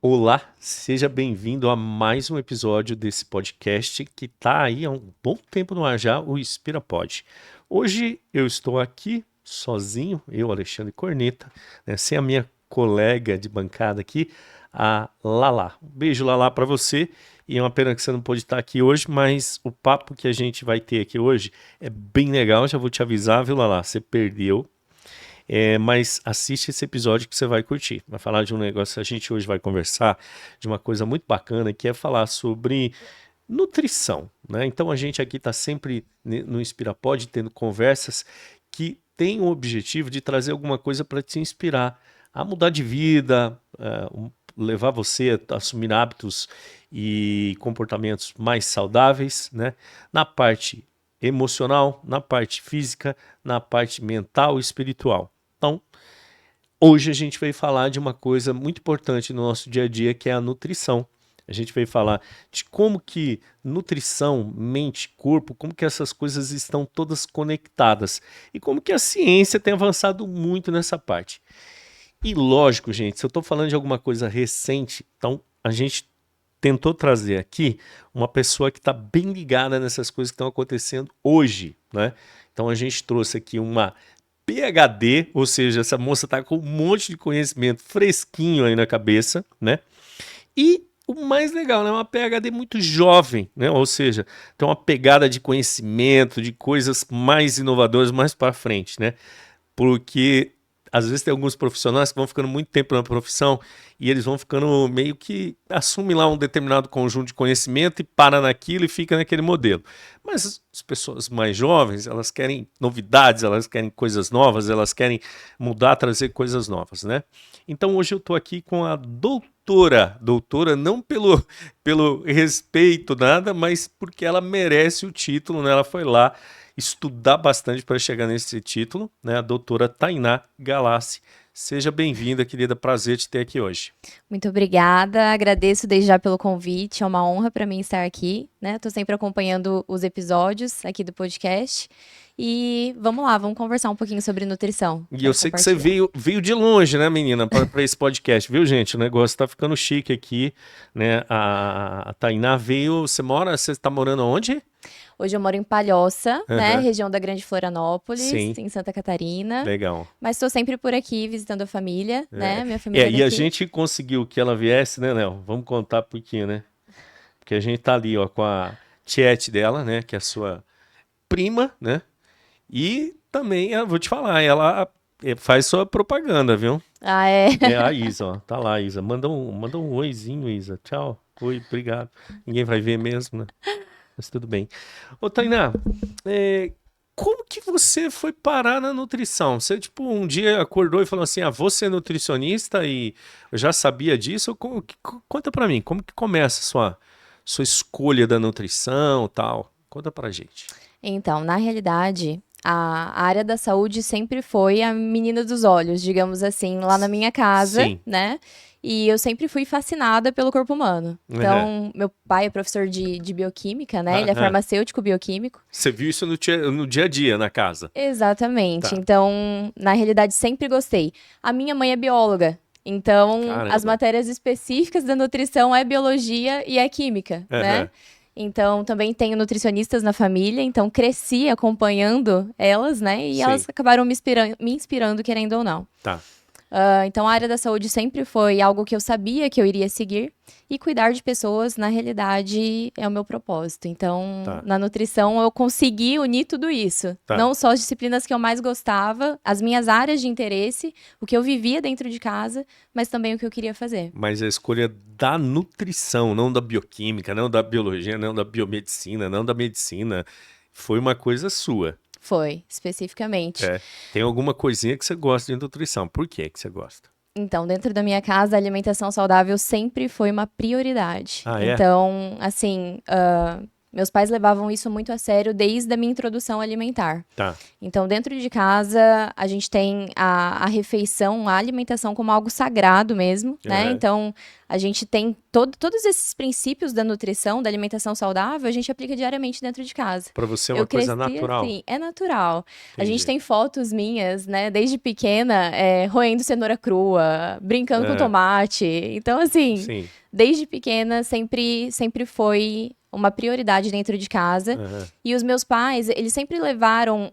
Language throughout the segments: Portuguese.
Olá, seja bem-vindo a mais um episódio desse podcast que está aí há um bom tempo no ar já, o InspiraPod. Hoje eu estou aqui sozinho, eu, Alexandre Corneta, né, sem a minha colega de bancada aqui, a Lala. Um beijo, Lala, para você. E é uma pena que você não pôde estar aqui hoje, mas o papo que a gente vai ter aqui hoje é bem legal. Já vou te avisar, viu, Lala? Você perdeu. Mas assiste esse episódio que você vai curtir. Vai falar de um negócio, a gente hoje vai conversar de uma coisa muito bacana, que é falar sobre nutrição, né? Então a gente aqui está sempre no InspiraPod tendo conversas que têm o objetivo de trazer alguma coisa para te inspirar a mudar de vida, levar você a assumir hábitos e comportamentos mais saudáveis, né? Na parte emocional, na parte física, na parte mental e espiritual. Então, hoje a gente vai falar de uma coisa muito importante no nosso dia a dia, que é a nutrição. A gente vai falar de como que nutrição, mente, corpo, como que essas coisas estão todas conectadas e como que a ciência tem avançado muito nessa parte. E lógico, gente, se eu estou falando de alguma coisa recente, então a gente tentou trazer aqui uma pessoa que está bem ligada nessas coisas que estão acontecendo hoje, né? Então a gente trouxe aqui uma PhD, ou seja, essa moça está com um monte de conhecimento fresquinho aí na cabeça, né? E o mais legal, né? Uma PhD muito jovem, né? Ou seja, tem uma pegada de conhecimento, de coisas mais inovadoras mais para frente, né? Porque às vezes tem alguns profissionais que vão ficando muito tempo na profissão e eles vão ficando meio que assumem lá um determinado conjunto de conhecimento e para naquilo e fica naquele modelo. Mas as pessoas mais jovens, elas querem novidades, elas querem coisas novas, elas querem mudar, trazer coisas novas, né? Então hoje eu estou aqui com a doutora não pelo respeito nada, mas porque ela merece o título, né? Ela foi lá estudar bastante para chegar nesse título, né? A doutora Tainá Galassi. Seja bem-vinda, querida. Prazer te ter aqui hoje. Muito obrigada, agradeço desde já pelo convite, é uma honra para mim estar aqui, né? Estou sempre acompanhando os episódios aqui do podcast e vamos lá, vamos conversar um pouquinho sobre nutrição. E eu Quero sei que você compartilhar. veio de longe, né, menina, para esse podcast, viu, gente? O negócio tá ficando chique aqui, né? A Tainá veio. Você tá morando onde? Hoje eu moro em Palhoça, né? Aham. Região da Grande Florianópolis, Sim, em Santa Catarina, legal. mas estou sempre por aqui visitando a família, né? Minha família é E a daqui. gente conseguiu que ela viesse, né, Léo? Vamos contar um pouquinho, né? Porque a gente tá ali, ó, com a tiete dela, né? Que é a sua prima, né? E também, eu vou te falar, ela faz sua propaganda, viu? Ah, é. É a Isa, ó. Tá lá, Isa. Manda um oizinho, Isa. Tchau. Oi, obrigado. Ninguém vai ver mesmo, né? Mas tudo bem. Ô, Tainá, é, como que você foi parar na nutrição? Você, tipo, um dia acordou e falou assim, ah, vou ser nutricionista e eu já sabia disso? Conta pra mim, como que começa a sua escolha da nutrição e tal? Conta pra gente. Então, na realidade, a área da saúde sempre foi a menina dos olhos, digamos assim, lá na minha casa, Sim. né? E eu sempre fui fascinada pelo corpo humano. Aham. Então, meu pai é professor de bioquímica, né? Ele é Aham. farmacêutico bioquímico. Você viu isso no dia a dia na casa? Exatamente. Tá. Então, na realidade, sempre gostei. A minha mãe é bióloga. Então, as Caramba. matérias específicas da nutrição é biologia e é química, né? Aham. Então, também tenho nutricionistas na família, então cresci acompanhando elas, né? E elas Sim. acabaram me inspirando, querendo ou não. Tá. Então, a área da saúde sempre foi algo que eu sabia que eu iria seguir. E cuidar de pessoas, na realidade, é o meu propósito. Então, Tá. na nutrição, eu consegui unir tudo isso. Tá. Não só as disciplinas que eu mais gostava, as minhas áreas de interesse, o que eu vivia dentro de casa, mas também o que eu queria fazer. Mas a escolha da nutrição, não da bioquímica, não da biologia, não da biomedicina, não da medicina, foi uma coisa sua. Foi, especificamente. É. Tem alguma coisinha que você gosta de nutrição. Por que que você gosta? Então, dentro da minha casa, a alimentação saudável sempre foi uma prioridade. Ah, é? Então, assim, Meus pais levavam isso muito a sério desde a minha introdução alimentar. Tá. Então, dentro de casa, a gente tem a refeição, a alimentação como algo sagrado mesmo, né? Uhum. Então, a gente tem todos esses princípios da nutrição, da alimentação saudável, a gente aplica diariamente dentro de casa. Pra você é uma Eu coisa cresci natural. assim, é natural. A gente Entendi. tem fotos minhas, né, desde pequena, roendo cenoura crua, brincando com Aham. tomate. Então, assim, Sim. desde pequena sempre foi uma prioridade dentro de casa. Aham. E os meus pais, eles sempre levaram,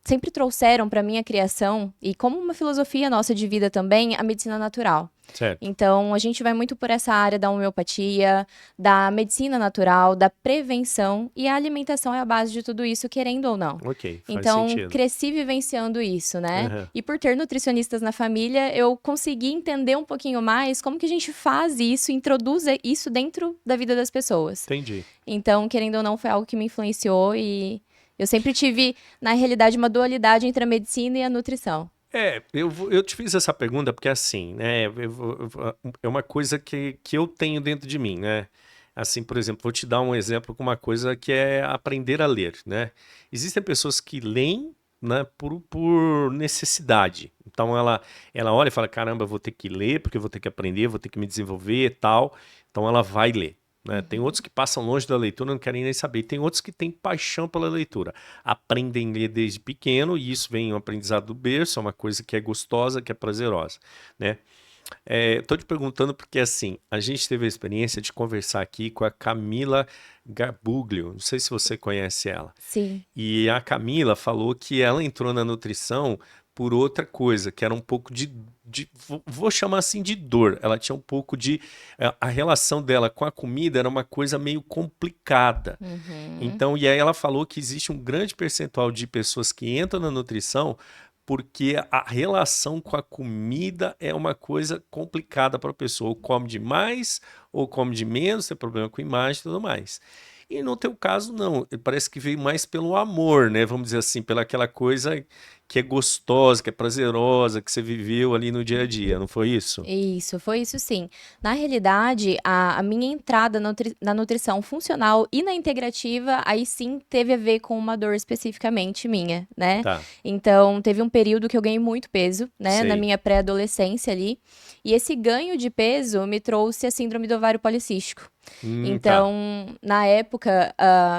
sempre trouxeram para minha criação, e como uma filosofia nossa de vida também, a medicina natural. Certo. Então, a gente vai muito por essa área da homeopatia, da medicina natural, da prevenção, e a alimentação é a base de tudo isso, querendo ou não. Ok, faz Então, sentido. cresci vivenciando isso, né? Aham. E por ter nutricionistas na família, eu consegui entender um pouquinho mais como que a gente faz isso, introduz isso dentro da vida das pessoas. Entendi. Então, querendo ou não, foi algo que me influenciou e eu sempre tive, na realidade, uma dualidade entre a medicina e a nutrição. Eu te fiz essa pergunta porque assim, né, é uma coisa que eu tenho dentro de mim, né? Assim, por exemplo, vou te dar um exemplo com uma coisa que é aprender a ler, né? Existem pessoas que leem, né, por necessidade. Então ela olha e fala, caramba, eu vou ter que ler porque eu vou ter que aprender, vou ter que me desenvolver e tal. Então ela vai ler. Né? Tem outros que passam longe da leitura, não querem nem saber. Tem outros que têm paixão pela leitura. Aprendem a ler desde pequeno e isso vem um aprendizado do berço, é uma coisa que é gostosa, que é prazerosa. Né? Tô te perguntando porque assim, a gente teve a experiência de conversar aqui com a Camila Garbuglio, não sei se você conhece ela. Sim. E a Camila falou que ela entrou na nutrição por outra coisa, que era um pouco vou chamar assim de dor. Ela tinha um pouco a relação dela com a comida era uma coisa meio complicada. Então, e aí ela falou que existe um grande percentual de pessoas que entram na nutrição porque a relação com a comida é uma coisa complicada para a pessoa. Ou come demais, ou come de menos, tem problema com imagem e tudo mais. E no teu caso, não. Parece que veio mais pelo amor, né? Vamos dizer assim, pela aquela coisa que é gostosa, que é prazerosa, que você viveu ali no dia a dia, não foi isso? Isso, foi isso sim. Na realidade, a minha entrada na nutrição funcional e na integrativa, aí sim teve a ver com uma dor especificamente minha, né? Tá, Então, teve um período que eu ganhei muito peso, né? Na sei. minha pré-adolescência ali. E esse ganho de peso me trouxe a síndrome do ovário policístico. Tá. Então, na época,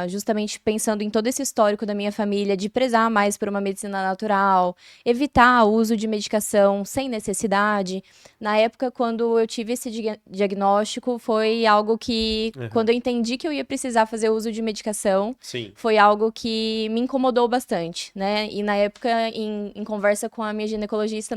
justamente pensando em todo esse histórico da minha família, de prezar mais por uma medicina natural, evitar o uso de medicação sem necessidade. Na época, quando eu tive esse diagnóstico, foi algo que, Aham. quando eu entendi que eu ia precisar fazer uso de medicação, Sim. foi algo que me incomodou bastante, né? E na época, em conversa com a minha ginecologista,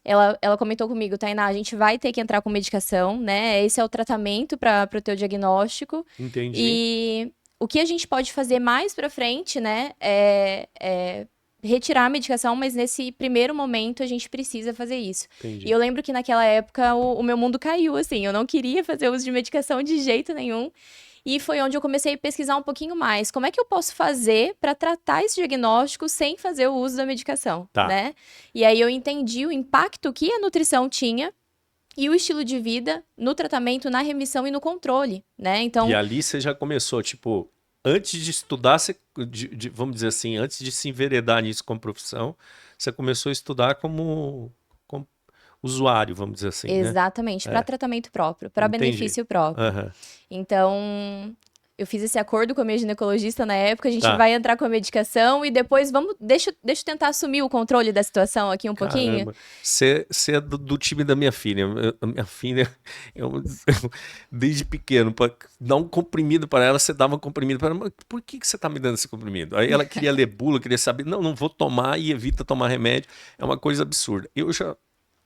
ela comentou comigo, Tainá, a gente vai ter que entrar com medicação, né? Esse é o tratamento para o teu diagnóstico. Entendi. E o que a gente pode fazer mais para frente, né? É retirar a medicação, mas nesse primeiro momento a gente precisa fazer isso. Entendi. E eu lembro que naquela época o meu mundo caiu, assim. Eu não queria fazer uso de medicação de jeito nenhum. E foi onde eu comecei a pesquisar um pouquinho mais. Como é que eu posso fazer para tratar esse diagnóstico sem fazer o uso da medicação, Tá. né? E aí eu entendi o impacto que a nutrição tinha e o estilo de vida no tratamento, na remissão e no controle, né? Então, E ali você já começou, tipo, antes de estudar, vamos dizer assim, antes de se enveredar nisso como profissão, você começou a estudar como usuário, vamos dizer assim, né? exatamente, para tratamento próprio, para Entendi. benefício próprio. Aham. Então, eu fiz esse acordo com a minha ginecologista na época, a gente Tá. vai entrar com a medicação e depois deixa eu tentar assumir o controle da situação aqui um pouquinho. Caramba, você é do time da minha filha. A minha filha, desde pequeno, para dar um comprimido para ela, você dava um comprimido para ela. Mas por que você está me dando esse comprimido? Aí ela queria ler bula, queria saber. Não vou tomar e evita tomar remédio. É uma coisa absurda. Eu já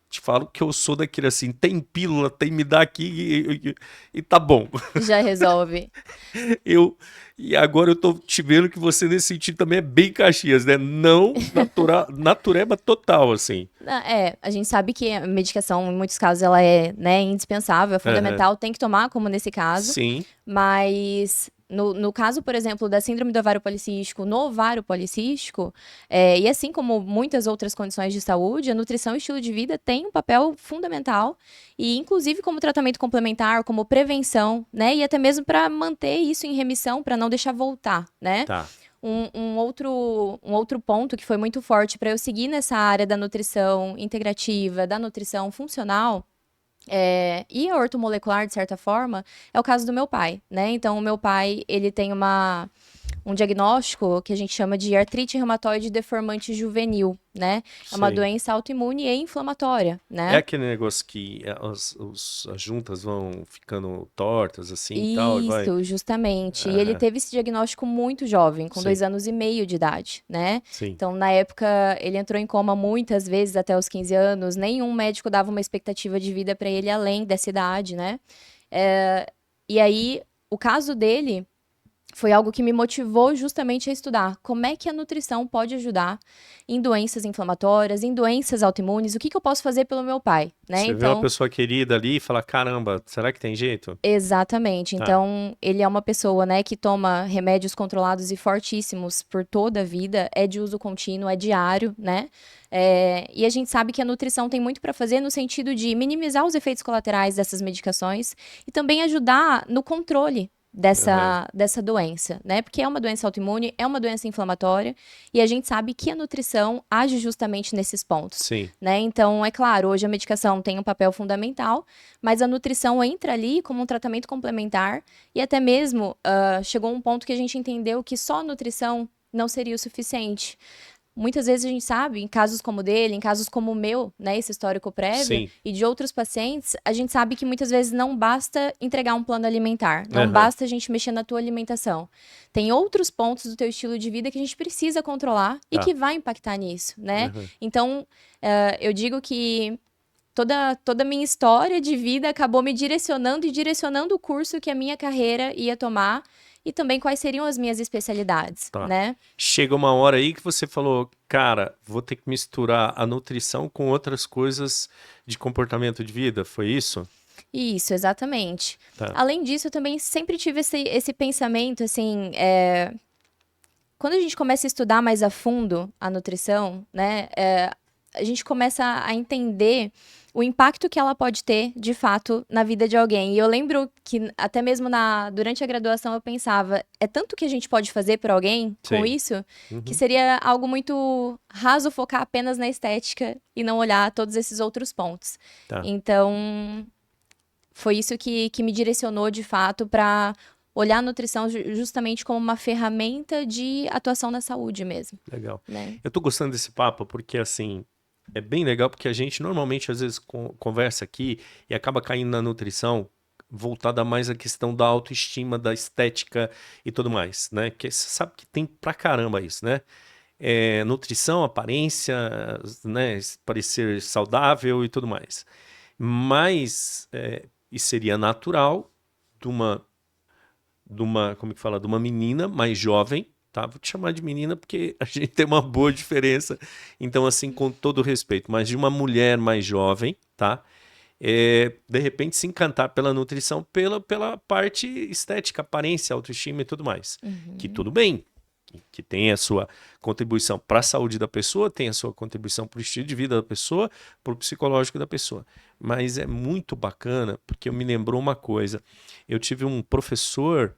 te falo que eu sou daquele assim, tem pílula, me dá aqui e tá bom. Já resolve. E agora eu tô te vendo que você nesse sentido também é bem Caxias, né? Não natureba total, assim. A gente sabe que a medicação, em muitos casos, ela é, né, indispensável, é fundamental, tem que tomar, como nesse caso. Sim, Mas No caso, por exemplo, da síndrome do ovário policístico, no ovário policístico, e assim como muitas outras condições de saúde, a nutrição e estilo de vida tem um papel fundamental, e inclusive como tratamento complementar, como prevenção, né? E até mesmo para manter isso em remissão, para não deixar voltar, né? Tá. Um outro ponto que foi muito forte para eu seguir nessa área da nutrição integrativa, da nutrição funcional, e a ortomolecular, de certa forma, é o caso do meu pai, né? Então, o meu pai, ele tem um diagnóstico que a gente chama de artrite reumatoide deformante juvenil, né? É uma Sei. doença autoimune e inflamatória, É né? aquele negócio que as juntas vão ficando tortas assim e tal, e vai. Isso, justamente. E ele Aham. teve esse diagnóstico muito jovem, com Sim, 2 anos e meio de idade, né? sim. Então, na época, ele entrou em coma muitas vezes até os 15 anos. Nenhum médico dava uma expectativa de vida para ele além dessa idade, né? E aí, o caso dele foi algo que me motivou justamente a estudar como é que a nutrição pode ajudar em doenças inflamatórias, em doenças autoimunes, o que que eu posso fazer pelo meu pai, né? Você vê uma Então, pessoa querida ali e fala, caramba, será que tem jeito? exatamente. Tá. Então, ele é uma pessoa, né, que toma remédios controlados e fortíssimos por toda a vida, é de uso contínuo, é diário, né? E a gente sabe que a nutrição tem muito para fazer no sentido de minimizar os efeitos colaterais dessas medicações e também ajudar no controle Aham. dessa doença, né? Porque é uma doença autoimune, é uma doença inflamatória, e a gente sabe que a nutrição age justamente nesses pontos, Sim. né? Então, é claro, hoje a medicação tem um papel fundamental, mas a nutrição entra ali como um tratamento complementar e até mesmo chegou um ponto que a gente entendeu que só a nutrição não seria o suficiente. Muitas vezes a gente sabe, em casos como o dele, em casos como o meu, né, esse histórico prévio, Sim. e de outros pacientes, a gente sabe que muitas vezes não basta entregar um plano alimentar, não Aham. basta a gente mexer na tua alimentação. Tem outros pontos do teu estilo de vida que a gente precisa controlar e Tá. que vai impactar nisso, né? Aham. Então, eu digo que toda a minha história de vida acabou me direcionando e direcionando o curso que a minha carreira ia tomar e também quais seriam as minhas especialidades, Tá. né? Chega uma hora aí que você falou, cara, vou ter que misturar a nutrição com outras coisas de comportamento de vida, foi isso? Isso, exatamente. Tá. Além disso, eu também sempre tive esse pensamento, assim, quando a gente começa a estudar mais a fundo a nutrição, né, a gente começa a entender o impacto que ela pode ter, de fato, na vida de alguém. E eu lembro que até mesmo durante a graduação eu pensava, é tanto que a gente pode fazer por alguém com Sei. isso, que Uhum. seria algo muito raso focar apenas na estética e não olhar todos esses outros pontos. Tá. Então, foi isso que me direcionou, de fato, para olhar a nutrição justamente como uma ferramenta de atuação na saúde mesmo, Legal. né? Eu tô gostando desse papo porque, assim, é bem legal porque a gente normalmente, às vezes, conversa aqui e acaba caindo na nutrição voltada mais à questão da autoestima, da estética e tudo mais, né? Porque você sabe que tem pra caramba isso, né? Nutrição, aparência, né? Parecer saudável e tudo mais. Mas, e seria natural de como que fala, de uma menina mais jovem, tá? Vou te chamar de menina porque a gente tem uma boa diferença. Então, assim, com todo respeito, mas de uma mulher mais jovem, tá? De repente se encantar pela nutrição, pela parte estética, aparência, autoestima e tudo mais. Que Uhum. tudo bem, que tem a sua contribuição para a saúde da pessoa, tem a sua contribuição para o estilo de vida da pessoa, para o psicológico da pessoa. Mas é muito bacana, porque me lembrou uma coisa. Eu tive um professor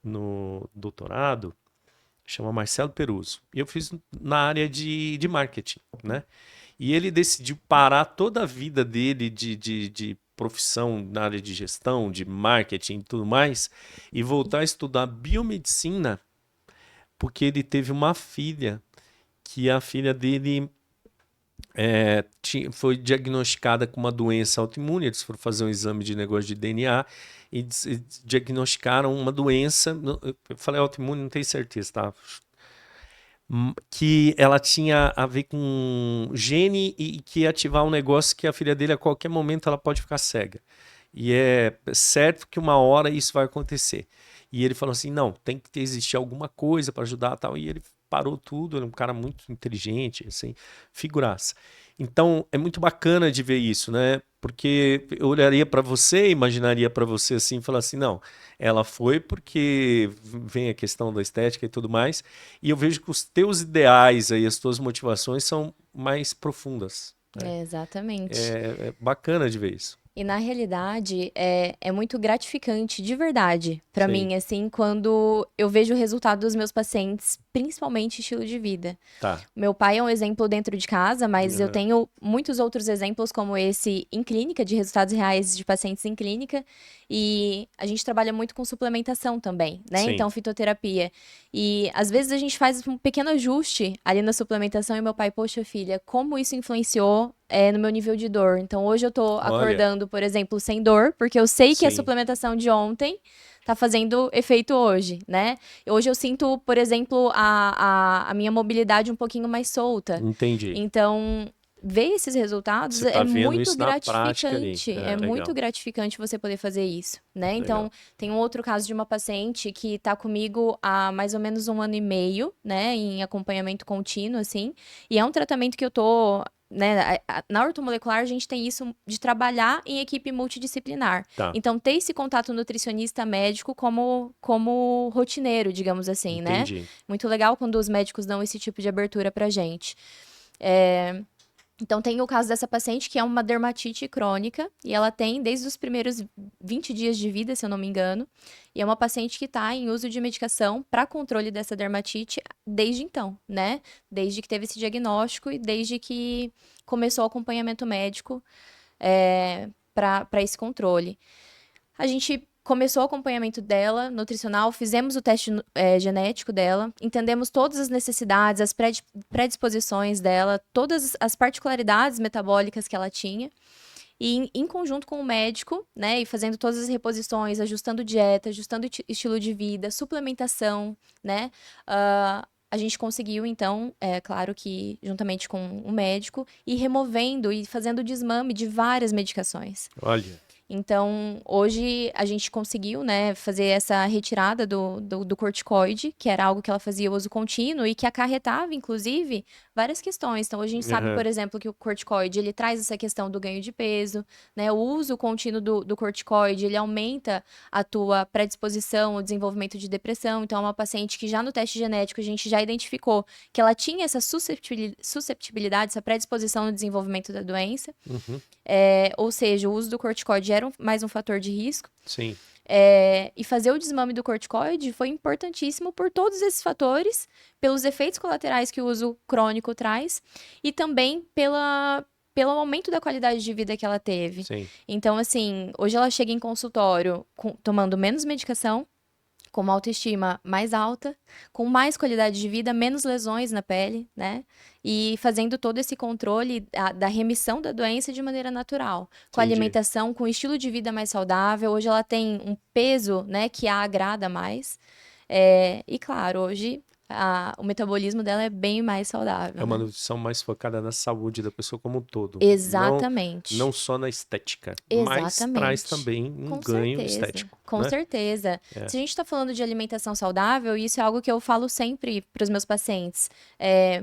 no doutorado, chama Marcelo Peruso, e eu fiz na área de marketing, né? E ele decidiu parar toda a vida dele de profissão na área de gestão, de marketing e tudo mais, e voltar a estudar biomedicina, porque ele teve uma filha, que a filha dele foi diagnosticada com uma doença autoimune. Eles foram fazer um exame de negócio de DNA e diagnosticaram uma doença. Eu falei autoimune, não tenho certeza, tá? Que ela tinha a ver com gene e que ia ativar um negócio que a filha dele a qualquer momento ela pode ficar cega. E é certo que uma hora isso vai acontecer. E ele falou assim, não, tem que existir alguma coisa para ajudar tal. E ele parou tudo, ele é um cara muito inteligente, assim, figuraça. Então, é muito bacana de ver isso, né? Porque eu olharia para você, imaginaria para você assim, e falar assim, não, ela foi porque vem a questão da estética e tudo mais, e eu vejo que os teus ideais aí, as tuas motivações são mais profundas, né? Exatamente. É bacana de ver isso. E na realidade é muito gratificante, de verdade, pra Sim, mim, assim, quando eu vejo o resultado dos meus pacientes, principalmente estilo de vida. tá. Meu pai é um exemplo dentro de casa, mas eu Aham. tenho muitos outros exemplos como esse em clínica, de resultados reais de pacientes em clínica. E a gente trabalha muito com suplementação também, né? Sim, Então, fitoterapia. E às vezes a gente faz um pequeno ajuste ali na suplementação e meu pai, poxa, filha, como isso influenciou no meu nível de dor? Então, hoje eu tô olha, acordando, por exemplo, sem dor, porque eu sei que a sim, suplementação de ontem tá fazendo efeito hoje, né? Hoje eu sinto, por exemplo, a minha mobilidade um pouquinho mais solta. entendi. Então, ver esses resultados Você tá é vendo muito isso na prática ali. gratificante. É muito Legal, gratificante você poder fazer isso, né? legal. Então, tem um outro caso de uma paciente que tá comigo há mais ou menos 1 ano e meio, né? Em acompanhamento contínuo, assim. E é um tratamento que eu tô. Né, na ortomolecular, a gente tem isso de trabalhar em equipe multidisciplinar. Tá, Então, ter esse contato nutricionista médico como rotineiro, digamos assim, né? entendi. Muito legal quando os médicos dão esse tipo de abertura pra gente. É, então, tem o caso dessa paciente que é uma dermatite crônica e ela tem desde os primeiros 20 dias de vida, se eu não me engano. E é uma paciente que está em uso de medicação para controle dessa dermatite desde então, né? Desde que teve esse diagnóstico e desde que começou o acompanhamento médico para esse controle. A gente começou o acompanhamento dela, nutricional, fizemos o teste genético dela, entendemos todas as necessidades, as predisposições dela, todas as particularidades metabólicas que ela tinha. E em conjunto com o médico, né, e fazendo todas as reposições, ajustando dieta, ajustando estilo de vida, suplementação, né, a gente conseguiu, então, claro que juntamente com o médico, ir removendo e fazendo o desmame de várias medicações. Olha, Então, hoje a gente conseguiu, né, fazer essa retirada do corticoide, que era algo que ela fazia uso contínuo e que acarretava, inclusive, várias questões. Então, hoje a gente sabe, aham, por exemplo, que o corticoide, ele traz essa questão do ganho de peso, né, o uso contínuo do corticoide, ele aumenta a tua predisposição ao desenvolvimento de depressão. Então, é uma paciente que já no teste genético a gente já identificou que ela tinha essa susceptibilidade, essa predisposição no desenvolvimento da doença. uhum, Ou seja, o uso do corticoide era mais um fator de risco. sim, E fazer o desmame do corticoide foi importantíssimo por todos esses fatores, pelos efeitos colaterais que o uso crônico traz e também pelo aumento da qualidade de vida que ela teve. sim, Então, assim, hoje ela chega em consultório tomando menos medicação, com uma autoestima mais alta, com mais qualidade de vida, menos lesões na pele, né? E fazendo todo esse controle da remissão da doença de maneira natural. Com entendi. alimentação, com estilo de vida mais saudável. Hoje ela tem um peso, né, que a agrada mais. E claro, hoje o metabolismo dela é bem mais É saudável, uma né? nutrição mais focada na saúde da pessoa como um todo, não, Exatamente. não só na estética, mas traz Exatamente. também um Com ganho certeza, estético, com né? certeza. É. Se a gente está falando de alimentação saudável, isso é algo que eu falo sempre para os meus pacientes.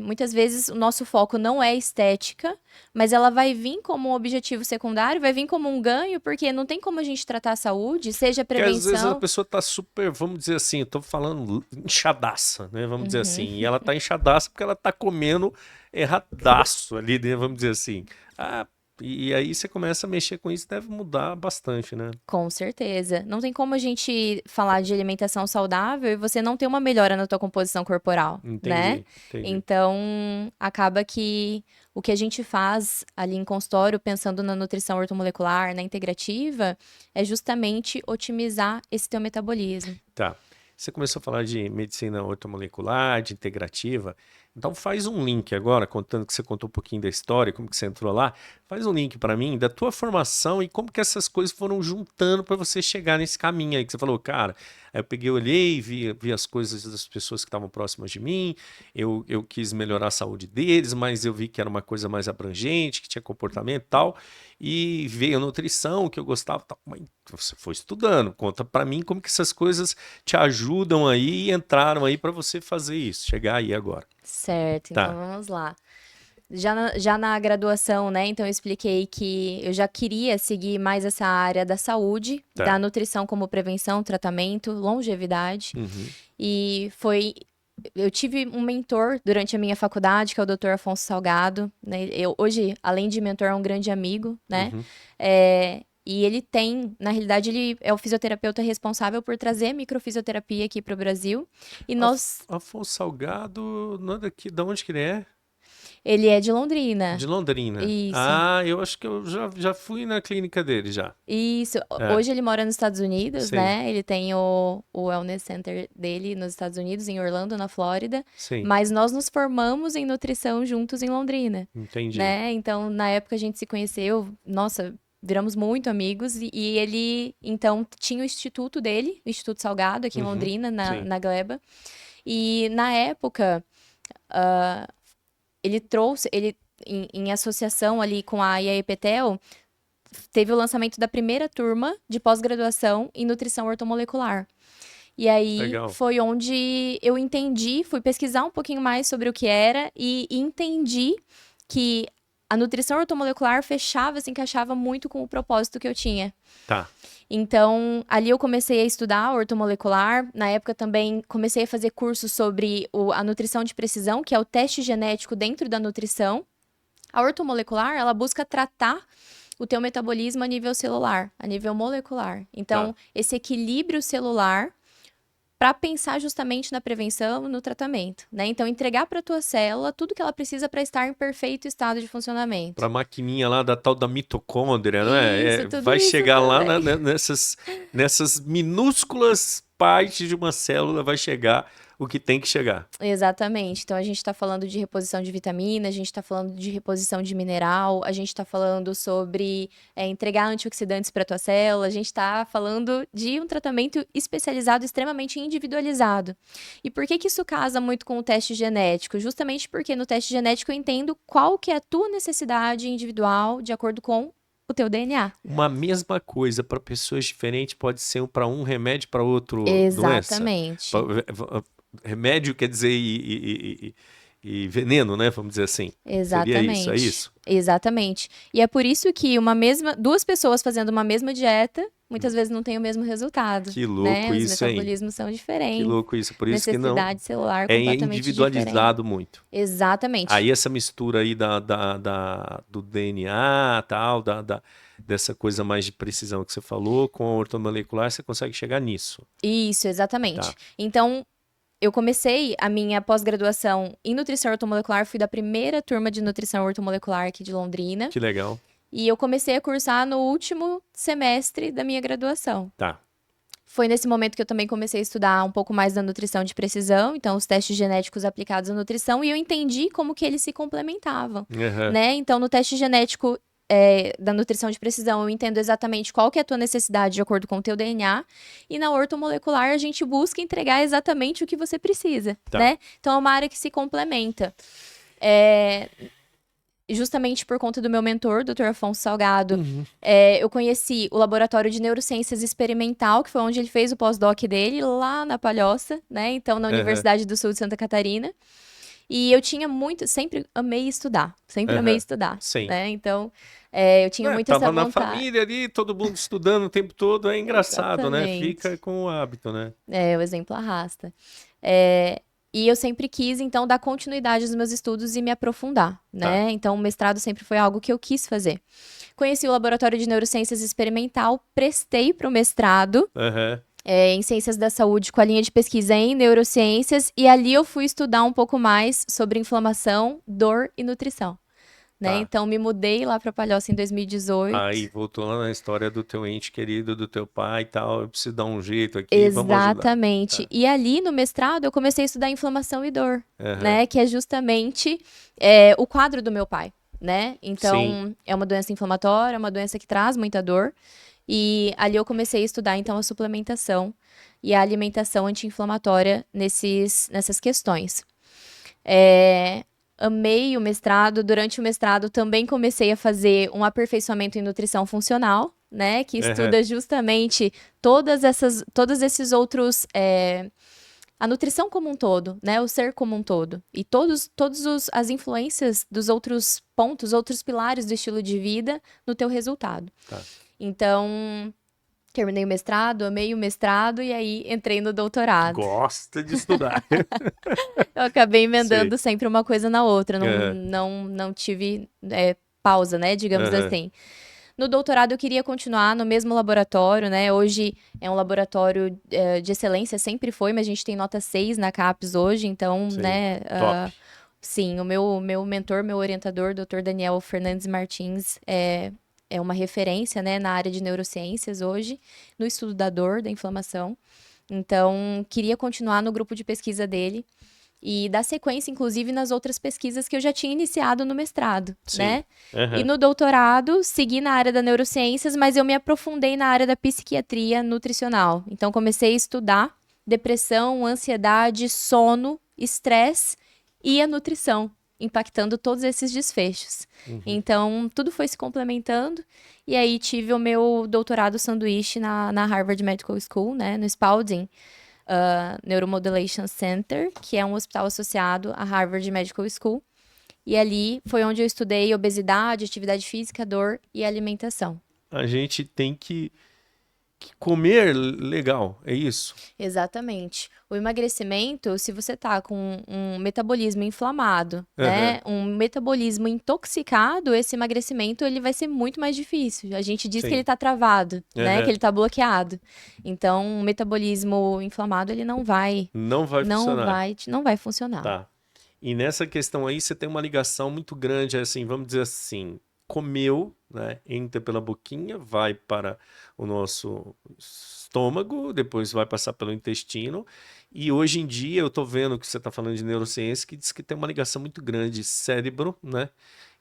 Muitas vezes o nosso foco não é estética, mas ela vai vir como um objetivo secundário, vai vir como um ganho, porque não tem como a gente tratar a saúde, seja Porque às vezes a prevenção. pessoa tá super, vamos dizer assim, eu tô falando inchadaça, né? Vamos dizer assim. Uhum. E ela tá inchadaça porque ela tá comendo erradaço ali, né? Vamos dizer assim. Ah, e aí você começa a mexer com isso, deve mudar bastante, né? Com certeza. Não tem como a gente falar de alimentação saudável e você não ter uma melhora na tua composição corporal, né? Entendi, entendi. Então, acaba que o que a gente faz ali em consultório, pensando na nutrição ortomolecular, na integrativa, é justamente otimizar esse teu metabolismo. Tá. Você começou a falar de medicina ortomolecular, de integrativa. Então faz um link agora, contando que você contou um pouquinho da história, como que você entrou lá. Faz um link para mim da tua formação e como que essas coisas foram juntando para você chegar nesse caminho aí que você falou, cara. Aí eu peguei, olhei, vi as coisas das pessoas que estavam próximas de mim. Eu quis melhorar a saúde deles, mas eu vi que era uma coisa mais abrangente, que tinha comportamento e tal. E veio a nutrição, que eu gostava, tal. Mas você foi estudando. Conta para mim como que essas coisas te ajudam aí e entraram aí para você fazer isso, chegar aí agora. Certo, então Tá. vamos lá. Já na graduação, né? Então eu expliquei que eu já queria seguir mais essa área da saúde, Tá. da nutrição como prevenção, tratamento, longevidade. Uhum. E eu tive um mentor durante a minha faculdade, que é o Dr. Afonso Salgado, né? Hoje, além de mentor, é um grande amigo, né? Uhum. E ele na realidade, ele é o fisioterapeuta responsável por trazer microfisioterapia aqui para o Brasil. E Afonso Salgado, não é daqui, da onde que ele é? ele é de Londrina. De Londrina. Isso. Ah, eu acho que eu já fui na clínica dele já. Isso. É. Hoje ele mora nos Estados Unidos, Sim. né? Ele tem o Wellness Center dele nos Estados Unidos, em Orlando, na Flórida. Sim, Mas nós nos formamos em nutrição juntos em Londrina, entendi. né? Então, na época a gente se conheceu, nossa, viramos muito amigos. E ele, então, tinha o instituto dele, o Instituto Salgado, aqui em Uhum, Londrina, sim. na Gleba. E na época, ele trouxe, em associação ali com a IAEPTEL, teve o lançamento da primeira turma de pós-graduação em nutrição ortomolecular. E aí Legal. foi onde eu entendi, fui pesquisar um pouquinho mais sobre o que era e entendi que a nutrição ortomolecular se encaixava muito com o propósito que eu tinha. Tá. Então, ali eu comecei a estudar ortomolecular. Na época também comecei a fazer cursos sobre a nutrição de precisão, que é o teste genético dentro da nutrição. A ortomolecular, ela busca tratar o teu metabolismo a nível celular, a nível molecular. Então, esse equilíbrio celular para pensar justamente na prevenção e no tratamento, né? Então, entregar para a tua célula tudo que ela precisa para estar em perfeito estado de funcionamento. Pra maquininha lá da tal da mitocôndria, não é? Isso, tudo Vai isso chegar lá também. nessas minúsculas partes de uma célula, vai chegar o que tem que chegar. Exatamente. Então, a gente está falando de reposição de vitamina, a gente está falando de reposição de mineral, a gente está falando sobre entregar antioxidantes para a tua célula, a gente está falando de um tratamento especializado, extremamente individualizado. E por que isso casa muito com o teste genético? Justamente porque no teste genético eu entendo qual que é a tua necessidade individual de acordo com o teu DNA. Uma mesma coisa para pessoas diferentes pode ser para um remédio para outro doença. Exatamente. Remédio quer dizer e veneno, né? Vamos dizer assim. Exatamente. Seria isso, é isso? Exatamente. E é por isso que duas pessoas fazendo uma mesma dieta, muitas vezes não tem o mesmo resultado. Que louco né? Os isso, hein? metabolismos são diferentes. Que louco isso. Por isso que não Necessidade celular é completamente individualizado muito. Exatamente. Aí essa mistura aí do DNA, tal, dessa coisa mais de precisão que você falou, com a ortomolecular, você consegue chegar nisso. Isso, exatamente. Tá. Então, eu comecei a minha pós-graduação em nutrição ortomolecular, fui da primeira turma de nutrição ortomolecular aqui de Londrina. Que legal. E eu comecei a cursar no último semestre da minha graduação. Tá. Foi nesse momento que eu também comecei a estudar um pouco mais da nutrição de precisão, então os testes genéticos aplicados à nutrição, e eu entendi como que eles se complementavam, Uhum. né? Então, no teste genético da nutrição de precisão, eu entendo exatamente qual que é a tua necessidade de acordo com o teu DNA, e na ortomolecular a gente busca entregar exatamente o que você precisa, né? Então, é uma área que se complementa. Justamente por conta do meu mentor, Dr. Afonso Salgado, eu conheci o Laboratório de Neurociências Experimental, que foi onde ele fez o pós-doc dele, lá na Palhoça, né? Então, na Universidade do Sul de Santa Catarina. E eu tinha sempre amei estudar, Sim. né? Então, eu tinha muito tava essa na vontade. família ali, todo mundo estudando o tempo todo, é engraçado, né? Exatamente. Fica com o hábito, né? O exemplo arrasta. E eu sempre quis, então, dar continuidade aos meus estudos e me aprofundar, né? Então, o mestrado sempre foi algo que eu quis fazer. Conheci o Laboratório de Neurociências Experimental, prestei para o mestrado em Ciências da Saúde com a linha de pesquisa em Neurociências, e ali eu fui estudar um pouco mais sobre inflamação, dor e nutrição. Né? Então, me mudei lá para Palhoça em 2018. Aí, voltou lá na história do teu ente querido, do teu pai e tal, eu preciso dar um jeito aqui, Exatamente. Vamos ajudar. E ali no mestrado eu comecei a estudar inflamação e dor, né? Que é justamente o quadro do meu pai, né? Então, é uma doença inflamatória, é uma doença que traz muita dor. E ali eu comecei a estudar, então, a suplementação e a alimentação anti-inflamatória nessas questões. Amei o mestrado. Durante o mestrado também comecei a fazer um aperfeiçoamento em nutrição funcional, né? Que estuda justamente todos esses outros a nutrição como um todo, né? O ser como um todo. E as influências dos outros pontos, outros pilares do estilo de vida no teu resultado. Tá. Então, terminei o mestrado, amei o mestrado e aí entrei no doutorado. Gosta de estudar. Eu acabei Sei. emendando sempre uma coisa na outra, Aham. não tive pausa, né? Digamos Aham. assim. No doutorado eu queria continuar no mesmo laboratório, né? Hoje é um laboratório de excelência, sempre foi, mas a gente tem nota 6 na CAPES hoje, então, Sim. né? Top. Sim, o meu mentor, meu orientador, Dr. Daniel Fernandes Martins, é uma referência, né, na área de neurociências hoje, no estudo da dor, da inflamação. Então, queria continuar no grupo de pesquisa dele e dar sequência, inclusive, nas outras pesquisas que eu já tinha iniciado no mestrado, Sim. né? Aham. E no doutorado, segui na área da neurociências, mas eu me aprofundei na área da psiquiatria nutricional. Então, comecei a estudar depressão, ansiedade, sono, estresse e a nutrição, impactando todos esses desfechos. Uhum. Então, tudo foi se complementando. E aí, tive o meu doutorado sanduíche na Harvard Medical School, né? No Spalding Neuromodulation Center, que é um hospital associado à Harvard Medical School. E ali foi onde eu estudei obesidade, atividade física, dor e alimentação. A gente tem que comer legal, é isso? Exatamente. O emagrecimento, se você tá com um metabolismo inflamado, né, um metabolismo intoxicado, esse emagrecimento ele vai ser muito mais difícil. A gente diz Sim. que ele tá travado, né, Aham. que ele tá bloqueado. Então, um metabolismo inflamado, ele não vai Não vai funcionar. não vai funcionar. Tá. E nessa questão aí, você tem uma ligação muito grande, assim, vamos dizer assim, comeu, né? Entra pela boquinha, vai para o nosso estômago, depois vai passar pelo intestino. E hoje em dia, eu tô vendo que você está falando de neurociência, que diz que tem uma ligação muito grande cérebro, né?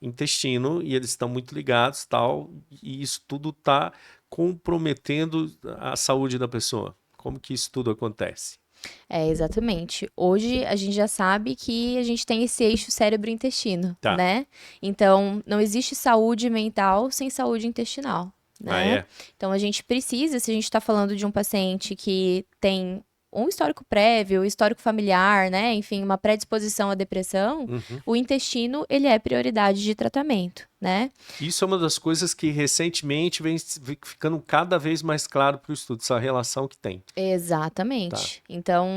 Intestino, e eles estão muito ligados, tal, e isso tudo está comprometendo a saúde da pessoa. Como que isso tudo acontece? Exatamente. Hoje a gente já sabe que a gente tem esse eixo cérebro-intestino, Tá. né? Então, não existe saúde mental sem saúde intestinal, Ah, né? é? Então, a gente precisa, se a gente está falando de um paciente que tem um histórico prévio, histórico familiar, né? Enfim, uma predisposição à depressão, Uhum. o intestino, ele é prioridade de tratamento, né? Isso é uma das coisas que recentemente vem ficando cada vez mais claro para o estudo, essa relação que tem. Exatamente. Então,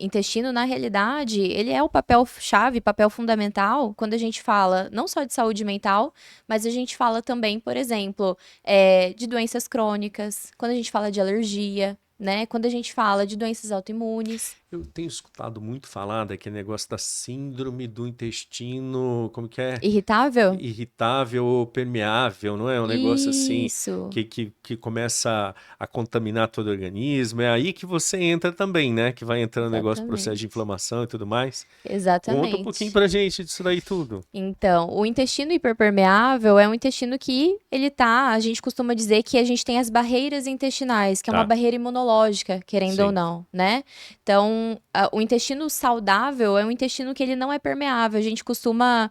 intestino, na realidade, ele é o papel-chave, papel fundamental, quando a gente fala não só de saúde mental, mas a gente fala também, por exemplo, de doenças crônicas, quando a gente fala de alergia, né? Quando a gente fala de doenças autoimunes. Eu tenho escutado muito falar daquele negócio da síndrome do intestino, como que é? Irritável? Irritável ou permeável, não é? Um negócio assim Isso. que começa a contaminar todo o organismo. É aí que você entra também, né? Que vai entrando o negócio, processo de Exatamente. inflamação e tudo mais. Conta um Exatamente. pouquinho pra gente disso daí tudo. Então, o intestino hiperpermeável é um intestino que a gente costuma dizer que a gente tem as barreiras intestinais, que é uma Tá. barreira imunológica, querendo ou Sim. não, né? Então, o intestino saudável é um intestino que ele não é permeável. A gente costuma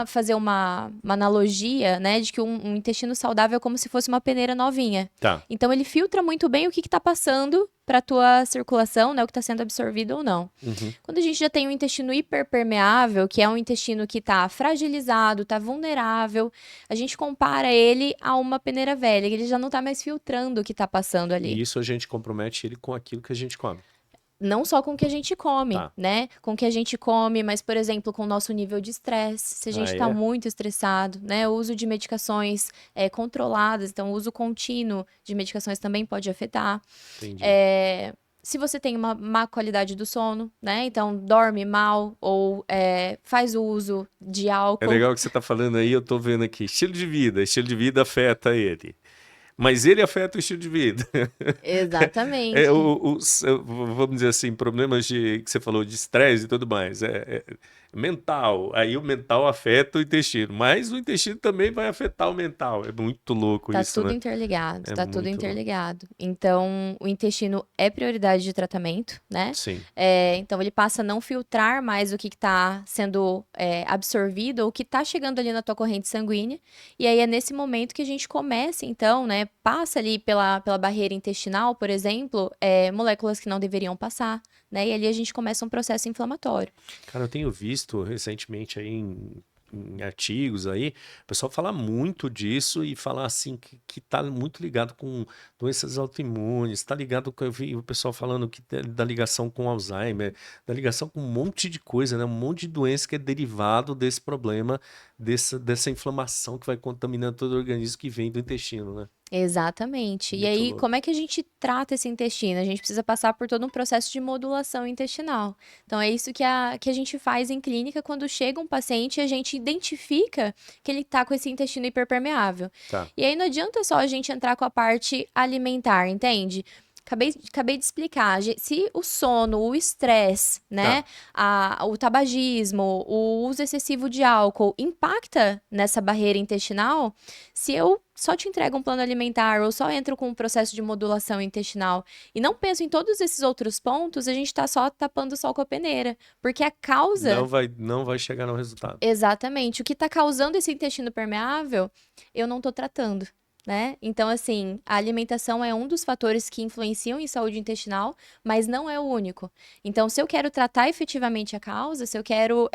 fazer uma analogia, né, de que um intestino saudável é como se fosse uma peneira novinha. Tá. Então, ele filtra muito bem o que está passando para a tua circulação, né, o que está sendo absorvido ou não. Uhum. Quando a gente já tem um intestino hiperpermeável, que é um intestino que está fragilizado, está vulnerável, a gente compara ele a uma peneira velha, que ele já não está mais filtrando o que está passando ali. E isso a gente compromete ele com aquilo que a gente come. Não só com o que a gente come, Tá. né? Com o que a gente come, mas, por exemplo, com o nosso nível de estresse. Se a gente está muito estressado, né? O uso de medicações controladas, então o uso contínuo de medicações também pode afetar. Entendi. Se você tem uma má qualidade do sono, né? Então, dorme mal ou faz o uso de álcool. É legal que você está falando aí, eu estou vendo aqui. Estilo de vida afeta ele. Mas ele afeta o estilo de vida. Exatamente. Vamos dizer assim, problemas que você falou de estresse e tudo mais. mental. Aí o mental afeta o intestino, mas o intestino também vai afetar o mental. É muito louco Tá isso, tudo né? interligado, É tá tudo muito louco. interligado. Então, o intestino é prioridade de tratamento, né? Sim. Então, ele passa a não filtrar mais o que está sendo absorvido ou o que está chegando ali na tua corrente sanguínea. E aí é nesse momento que a gente começa, então, né? Passa ali pela barreira intestinal, por exemplo, moléculas que não deveriam passar, né? E ali a gente começa um processo inflamatório. Cara, eu tenho visto recentemente aí em artigos aí, o pessoal fala muito disso e falar assim que tá muito ligado com doenças autoimunes, tá ligado com, eu vi o pessoal falando que da ligação com Alzheimer, da ligação com um monte de coisa, né? Um monte de doença que é derivado desse problema, dessa inflamação que vai contaminando todo o organismo que vem do intestino, né? Exatamente. E Muito aí, louco. como é que a gente trata esse intestino? A gente precisa passar por todo um processo de modulação intestinal. Então, é isso que a gente faz em clínica quando chega um paciente e a gente identifica que ele está com esse intestino hiperpermeável. Tá. E aí, não adianta só a gente entrar com a parte alimentar, entende? Acabei de explicar. Se o sono, o estresse, né, Tá. o tabagismo, o uso excessivo de álcool impacta nessa barreira intestinal, se eu só te entrego um plano alimentar ou só entro com um processo de modulação intestinal e não penso em todos esses outros pontos, a gente está só tapando o sol com a peneira. Porque a causa, Não vai chegar no resultado. exatamente, o que está causando esse intestino permeável, eu não estou tratando. Né? Então, assim, a alimentação é um dos fatores que influenciam em saúde intestinal, mas não é o único. Então, se eu quero tratar efetivamente a causa, se eu quero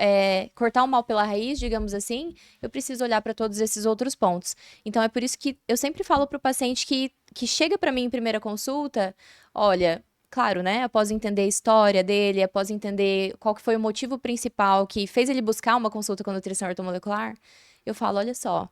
cortar o mal pela raiz, digamos assim, eu preciso olhar para todos esses outros pontos. Então, é por isso que eu sempre falo para o paciente que chega para mim em primeira consulta, olha, claro, né? Após entender a história dele, após entender qual que foi o motivo principal que fez ele buscar uma consulta com nutrição ortomolecular, eu falo, olha só,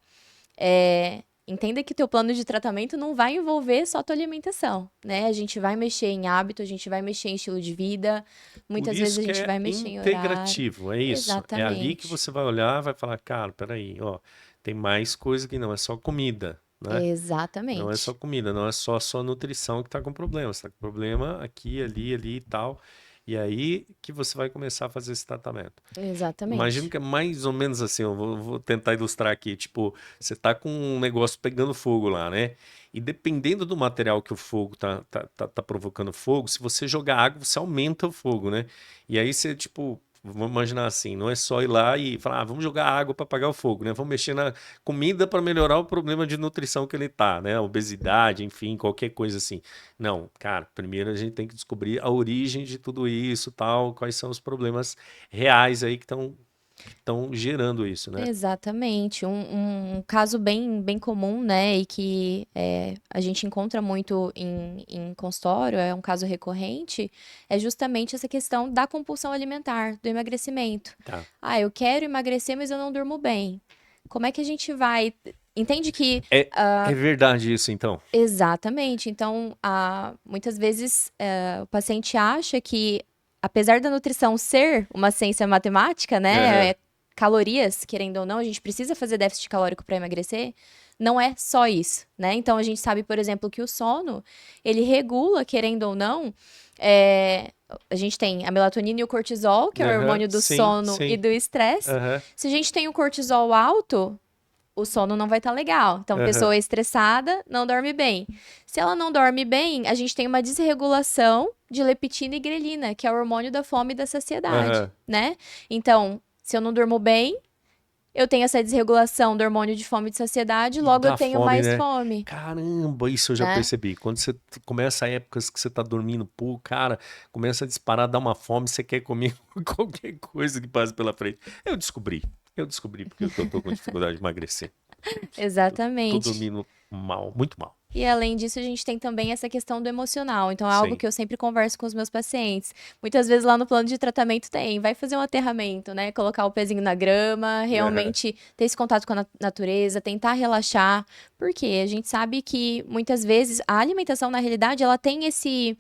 entenda que teu plano de tratamento não vai envolver só tua alimentação, né? A gente vai mexer em hábito, a gente vai mexer em estilo de vida, Por muitas vezes isso a que gente é vai mexer em horário. integrativo, é isso. É ali que Exatamente. você vai olhar, vai falar, cara, peraí, ó, tem mais coisa que não é só comida, né? Não é só Exatamente. comida, não é só a sua nutrição que tá com problema, você tá com problema aqui, ali e tal. E aí que você vai começar a fazer esse tratamento. Imagino Exatamente. que é mais ou menos assim, eu vou tentar ilustrar aqui, tipo, você tá com um negócio pegando fogo lá, né? E dependendo do material que o fogo tá provocando fogo, se você jogar água, você aumenta o fogo, né? E aí você, tipo, vamos imaginar assim, não é só ir lá e falar, vamos jogar água para apagar o fogo, né? Vamos mexer na comida para melhorar o problema de nutrição que ele tá, né? Obesidade, enfim, qualquer coisa assim. Não, cara, primeiro a gente tem que descobrir a origem de tudo isso, tal, quais são os problemas reais aí que estão gerando isso, né? Exatamente. Um caso bem comum, né, e que a gente encontra muito em consultório, é um caso recorrente, é justamente essa questão da compulsão alimentar, do emagrecimento. Tá. Ah, eu quero emagrecer, mas eu não durmo bem. Como é que a gente vai. Entende que. É verdade isso, então. Exatamente. Então, muitas vezes o paciente acha que, apesar da nutrição ser uma ciência matemática, né, Aham, calorias, querendo ou não, a gente precisa fazer déficit calórico para emagrecer. Não é só isso, né? Então, a gente sabe, por exemplo, que o sono, ele regula, querendo ou não, a gente tem a melatonina e o cortisol, que é o aham, hormônio do sim, sono e sim. do estresse. Aham, Se a gente tem o cortisol alto, o sono não vai estar legal. Então, aham, pessoa estressada não dorme bem. Se ela não dorme bem, a gente tem uma desregulação de leptina e grelina, que é o hormônio da fome e da saciedade, aham. né? Então, se eu não durmo bem, eu tenho essa desregulação do hormônio de fome e de saciedade, E logo eu dá tenho fome, mais né? fome, Caramba, isso eu já né? percebi. Quando você começa épocas que você tá dormindo pouco, cara, começa a disparar, dá uma fome, você quer comer qualquer coisa que passe pela frente. Eu descobri porque eu tô com dificuldade de emagrecer. Tô Exatamente. dormindo mal, muito mal. E além disso, a gente tem também essa questão do emocional. Então, é algo Sim. que eu sempre converso com os meus pacientes. Muitas vezes lá no plano de tratamento vai fazer um aterramento, né? Colocar o pezinho na grama, Aham, realmente ter esse contato com a natureza, tentar relaxar. Porque a gente sabe que muitas vezes a alimentação, na realidade, ela tem esse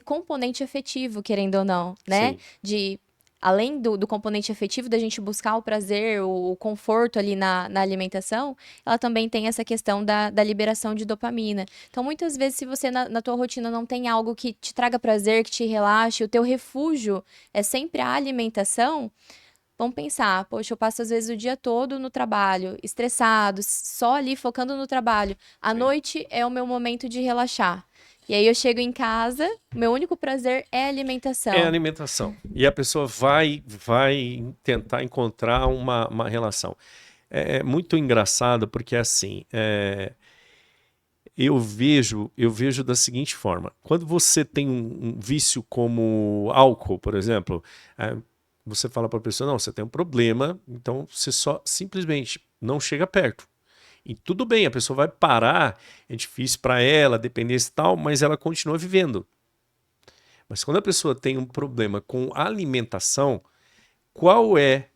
componente afetivo, querendo ou não, né? sim. De além do componente afetivo, da gente buscar o prazer, o conforto ali na alimentação, ela também tem essa questão da liberação de dopamina. Então, muitas vezes, se você na tua rotina não tem algo que te traga prazer, que te relaxe, o teu refúgio é sempre a alimentação, vamos pensar, poxa, eu passo às vezes o dia todo no trabalho, estressado, só ali focando no trabalho. À Sim. noite é o meu momento de relaxar. E aí eu chego em casa, meu único prazer é a É a alimentação. alimentação. E a pessoa vai tentar encontrar uma relação. É muito engraçado porque assim, eu vejo da seguinte forma: quando você tem um vício como álcool, por exemplo, é, você fala para a pessoa, não, você tem um problema, então você só simplesmente não chega perto. E tudo bem, a pessoa vai parar, é difícil para ela, dependência e tal, mas ela continua vivendo. Mas quando a pessoa tem um problema com alimentação, qual é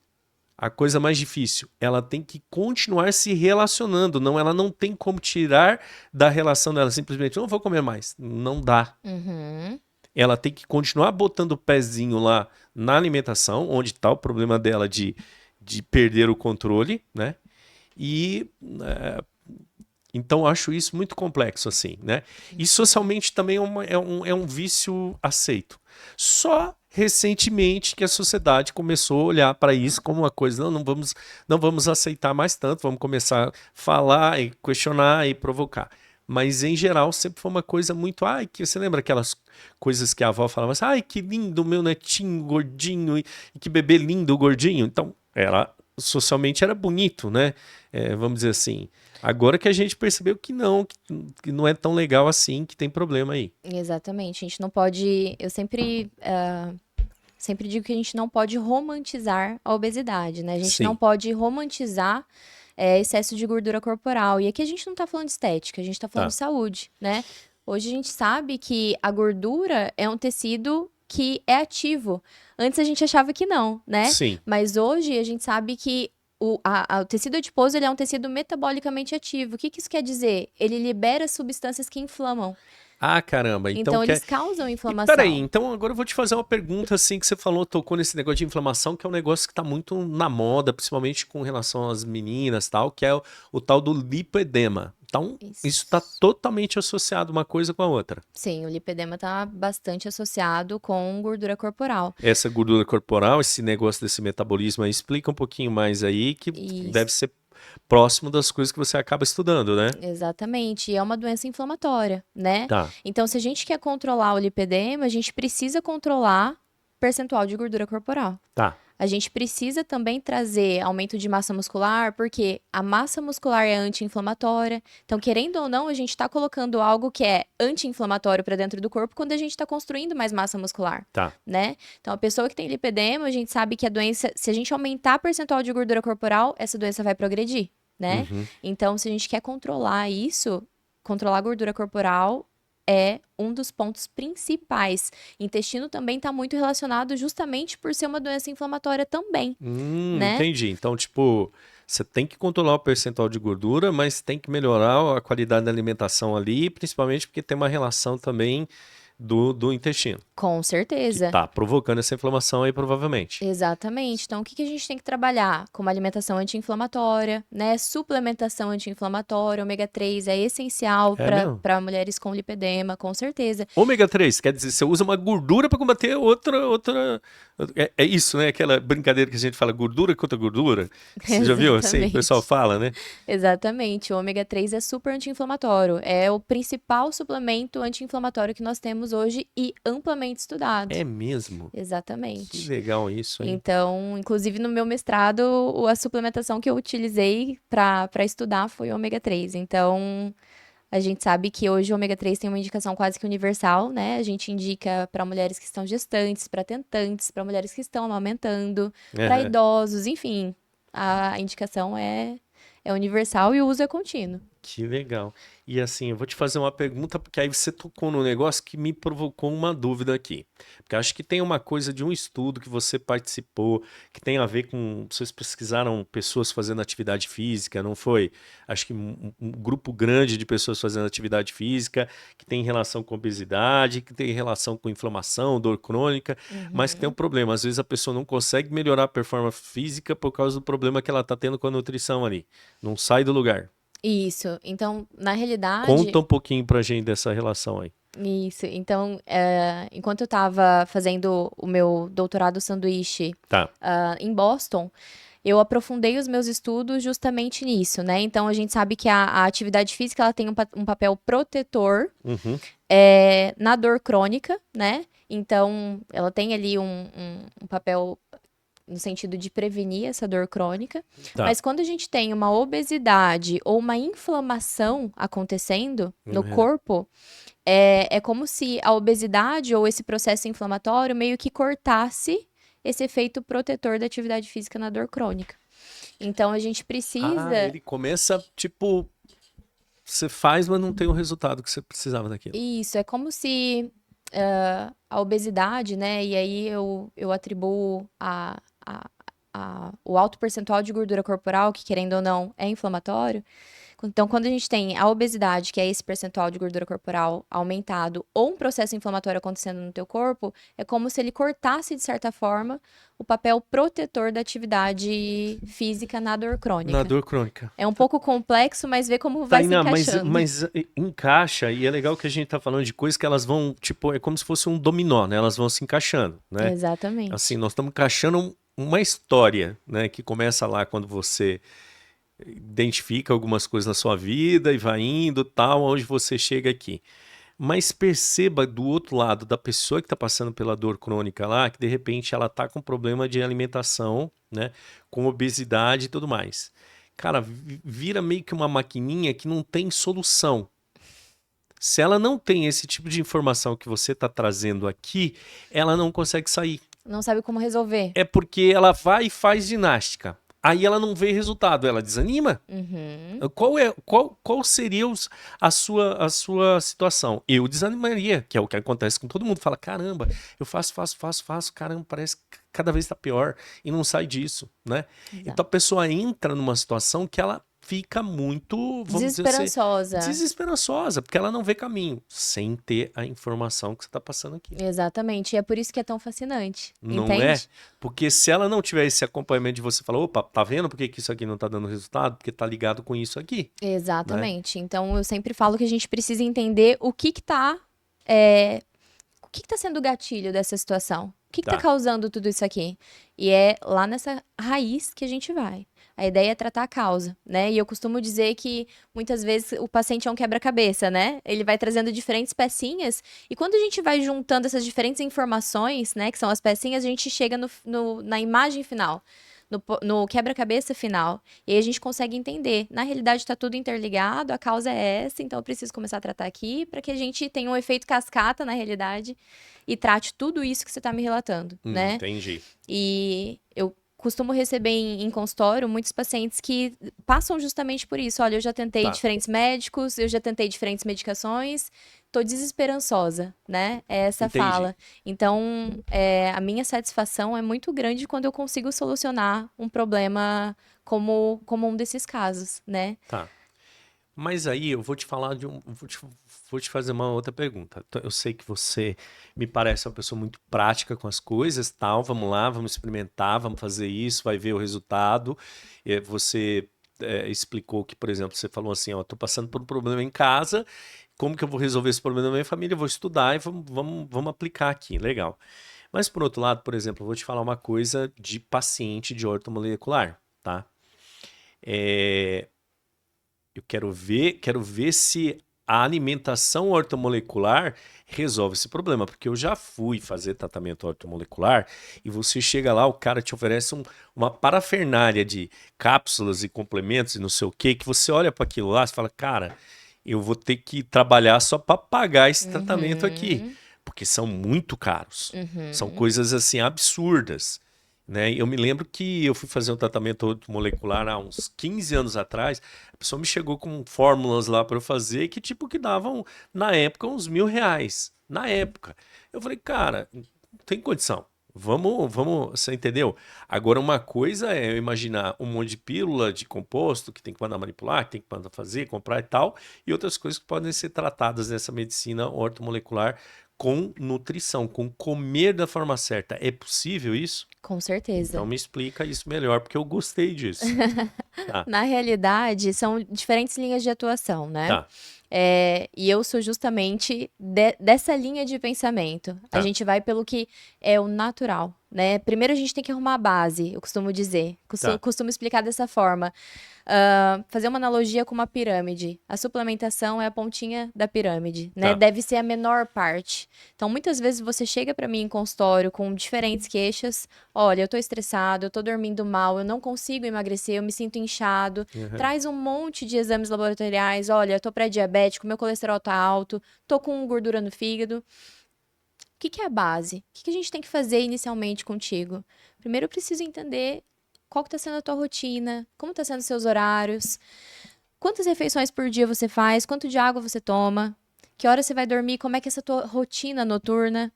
a coisa mais difícil? Ela tem que continuar se relacionando, não, ela não tem como tirar da relação dela, simplesmente não vou comer mais. Não dá. Uhum. Ela tem que continuar botando o pezinho lá na alimentação, onde está o problema dela de perder o controle, né? E então eu acho isso muito complexo, assim, né? E socialmente também é um vício aceito. Só recentemente que a sociedade começou a olhar para isso como uma coisa, não vamos aceitar mais tanto, vamos começar a falar e questionar e provocar. Mas em geral sempre foi uma coisa muito, ai, que você lembra aquelas coisas que a avó falava assim, ai, que lindo meu netinho gordinho e que bebê lindo gordinho. Então, socialmente era bonito, né? Vamos dizer assim. Agora que a gente percebeu que não é tão legal assim, que tem problema aí. Exatamente. A gente não pode. Eu sempre digo que a gente não pode romantizar a obesidade, né? A gente não Sim, pode romantizar excesso de gordura corporal. E aqui a gente não tá falando de estética, a gente tá falando tá. de saúde, né? Hoje a gente sabe que a gordura é um tecido que é ativo. Antes a gente achava que não, né? Sim. Mas hoje a gente sabe que o tecido adiposo ele é um tecido metabolicamente ativo. O que que isso quer dizer? Ele libera substâncias que inflamam. Ah, caramba. Então Então, quer. eles causam E peraí, inflamação. então agora eu vou te fazer uma pergunta assim que você falou, tocou nesse negócio de inflamação, que é um negócio que tá muito na moda, principalmente com relação às meninas, tal, que é o tal do lipedema. Então, isso está Isso. totalmente associado uma coisa com a outra. Sim, o lipedema está bastante associado com gordura corporal. Essa gordura corporal, esse negócio desse metabolismo aí, explica um pouquinho mais aí, que deve Isso, ser próximo das coisas que você acaba estudando, né? exatamente. E é uma doença inflamatória, né? Tá, Então, se a gente quer controlar o lipedema, a gente precisa controlar o percentual de gordura corporal. tá. A gente precisa também trazer aumento de massa muscular, porque a massa muscular é anti-inflamatória. Então, querendo ou não, a gente está colocando algo que é anti-inflamatório para dentro do corpo quando a gente está construindo mais massa muscular, Tá. né? Então, a pessoa que tem lipedema, a gente sabe que a doença, se a gente aumentar o percentual de gordura corporal, essa doença vai progredir, né? Uhum. Então, se a gente quer controlar isso, controlar a gordura corporal é um dos pontos principais. Intestino também está muito relacionado justamente por ser uma doença inflamatória também, né? Entendi. Então, tipo, você tem que controlar o percentual de gordura, mas tem que melhorar a qualidade da alimentação ali, principalmente porque tem uma relação também do intestino, Com que certeza. tá provocando essa inflamação aí, provavelmente. Exatamente. Então, o que que a gente tem que trabalhar? Com uma alimentação anti-inflamatória, né? Suplementação anti-inflamatória, ômega 3 é essencial É mesmo? para mulheres com lipedema, com certeza. Ômega 3, quer dizer, você usa uma gordura para combater outra. É isso, né? Aquela brincadeira que a gente fala, gordura contra gordura. Você já viu assim? O pessoal Exatamente. fala, né? Exatamente. O ômega 3 é super anti-inflamatório. É o principal suplemento anti-inflamatório que nós temos hoje e amplamente estudado. É mesmo. Que Exatamente. legal isso, hein? Então, inclusive no meu mestrado, a suplementação que eu utilizei para estudar foi o ômega 3. Então, a gente sabe que hoje o ômega 3 tem uma indicação quase que universal, né? A gente indica para mulheres que estão gestantes, para tentantes, para mulheres que estão amamentando, para Aham. idosos, enfim. A indicação é universal e o uso é contínuo. Que legal. E assim, eu vou te fazer uma pergunta, porque aí você tocou num negócio que me provocou uma dúvida aqui. Porque eu acho que tem uma coisa de um estudo que você participou, que tem a ver com. Vocês pesquisaram pessoas fazendo atividade física, não foi? Acho que um grupo grande de pessoas fazendo atividade física, que tem relação com obesidade, que tem relação com inflamação, dor crônica, mas que tem um Uhum. problema. Às vezes a pessoa não consegue melhorar a performance física por causa do problema que ela está tendo com a nutrição ali. Não sai do lugar. Isso. Então, na Conta realidade, um pouquinho pra gente dessa relação aí. Isso. Então, enquanto eu estava fazendo o meu doutorado sanduíche Tá. em Boston, eu aprofundei os meus estudos justamente nisso, né? Então, a gente sabe que a atividade física ela tem um papel protetor Uhum. na dor crônica, né? Então, ela tem ali um papel no sentido de prevenir essa dor crônica. Tá. Mas quando a gente tem uma obesidade ou uma inflamação acontecendo no É. corpo, é como se a obesidade ou esse processo inflamatório meio que cortasse esse efeito protetor da atividade física na dor crônica. Então a gente Ah, precisa. ele começa, tipo, você faz, mas não tem o resultado que você precisava daquilo. Isso, é como se a obesidade, né? E aí eu atribuo o alto percentual de gordura corporal, que querendo ou não é inflamatório. Então, quando a gente tem a obesidade, que é esse percentual de gordura corporal aumentado, ou um processo inflamatório acontecendo no teu corpo, é como se ele cortasse, de certa forma, o papel protetor da atividade física na dor Na crônica. dor crônica. É um pouco complexo, mas vê como vai se Tainá, mas, encaixando. mas encaixa, e é legal que a gente tá falando de coisas que elas vão, tipo, é como se fosse um dominó, né? Elas vão se encaixando, né? Assim, Exatamente. nós estamos encaixando uma história, né? Que começa lá quando você identifica algumas coisas na sua vida e vai indo, tal, onde você chega aqui. Mas perceba do outro lado da pessoa que está passando pela dor crônica lá, que de repente ela está com problema de alimentação, né? Com obesidade e tudo mais. Cara, vira meio que uma maquininha que não tem solução. Se ela não tem esse tipo de informação que você está trazendo aqui, ela não consegue sair. Não sabe como resolver. É porque ela vai e faz ginástica. Aí ela não vê resultado, ela desanima. Uhum. Qual seria a sua situação? Eu desanimaria, que é o que acontece com todo mundo. Fala, caramba, eu faço, caramba, parece que cada vez está pior e não sai disso, né? Exato. Então a pessoa entra numa situação que ela fica muito, vamos dizer assim, Desesperançosa. desesperançosa, porque ela não vê caminho, sem ter a informação que você está passando aqui. Exatamente. E é por isso que é tão fascinante. Não é? Entende? Porque se ela não tiver esse acompanhamento de você falar, opa, tá vendo por que que isso aqui não tá dando resultado? Porque tá ligado com isso aqui, né? Exatamente. Então, eu sempre falo que a gente precisa entender o que que tá sendo o gatilho dessa situação. O que que tá Tá. causando tudo isso aqui? E é lá nessa raiz que a gente vai. A ideia é tratar a causa, né? E eu costumo dizer que muitas vezes o paciente é um quebra-cabeça, né? Ele vai trazendo diferentes pecinhas e quando a gente vai juntando essas diferentes informações, né, que são as pecinhas, a gente chega na imagem final, no quebra-cabeça final. E aí a gente consegue entender. Na realidade, está tudo interligado, a causa é essa, então eu preciso começar a tratar aqui para que a gente tenha um efeito cascata na realidade e trate tudo isso que você está me relatando, né? Entendi. E eu costumo receber em consultório muitos pacientes que passam justamente por isso. Olha, eu já tentei Tá. diferentes médicos, eu já tentei diferentes medicações, tô desesperançosa, né? É essa Entendi. fala. Então, a minha satisfação é muito grande quando eu consigo solucionar um problema como um desses casos, né? Tá. Mas aí eu vou te falar vou te fazer uma outra pergunta. Eu sei que você me parece uma pessoa muito prática com as coisas, tal. Vamos lá, vamos experimentar, vamos fazer isso, vai ver o resultado. Você explicou que, por exemplo, você falou assim, ó, tô passando por um problema em casa, como que eu vou resolver esse problema na minha família? Eu vou estudar e vamos aplicar aqui, legal. Mas por outro lado, por exemplo, eu vou te falar uma coisa de paciente de ortomolecular, tá? Eu quero ver se a alimentação ortomolecular resolve esse problema, porque eu já fui fazer tratamento ortomolecular e você chega lá, o cara te oferece uma parafernália de cápsulas e complementos e não sei o que você olha para aquilo lá e fala, cara, eu vou ter que trabalhar só para pagar esse tratamento aqui, Uhum, porque são muito caros. São uhum. coisas assim absurdas, né? Eu me lembro que eu fui fazer um tratamento molecular há uns 15 anos atrás. A pessoa me chegou com fórmulas lá para eu fazer que tipo que davam na época uns R$ 1.000. Na época, eu falei, cara, não tem condição. Vamos, você entendeu? Agora, uma coisa é eu imaginar um monte de pílula de composto que tem que mandar manipular, que tem que mandar fazer, comprar e tal, e outras coisas que podem ser tratadas nessa medicina ortomolecular com nutrição, com comer da forma certa. É possível isso? Com Então certeza. me explica isso melhor, porque eu gostei disso. Tá, Na realidade, são diferentes linhas de atuação, né? tá. E eu sou justamente dessa linha de pensamento. A Tá. gente vai pelo que é o natural, né? Primeiro a gente tem que arrumar a base, eu costumo dizer. Tá. Costumo explicar dessa forma. Fazer uma analogia com uma pirâmide. A suplementação é a pontinha da pirâmide, né? Tá. Deve ser a menor parte. Então, muitas vezes você chega para mim em consultório com diferentes queixas. Olha, eu tô estressado, eu tô dormindo mal, eu não consigo emagrecer, eu me sinto inchado. Uhum. Traz um monte de exames laboratoriais. Olha, eu tô pré-diabético, meu colesterol tá alto, tô com gordura no fígado. O que é a base? O que a gente tem que fazer inicialmente contigo? Primeiro, eu preciso entender qual que tá sendo a tua rotina, como tá sendo os seus horários, quantas refeições por dia você faz, quanto de água você toma, que hora você vai dormir, como é que é essa tua rotina noturna,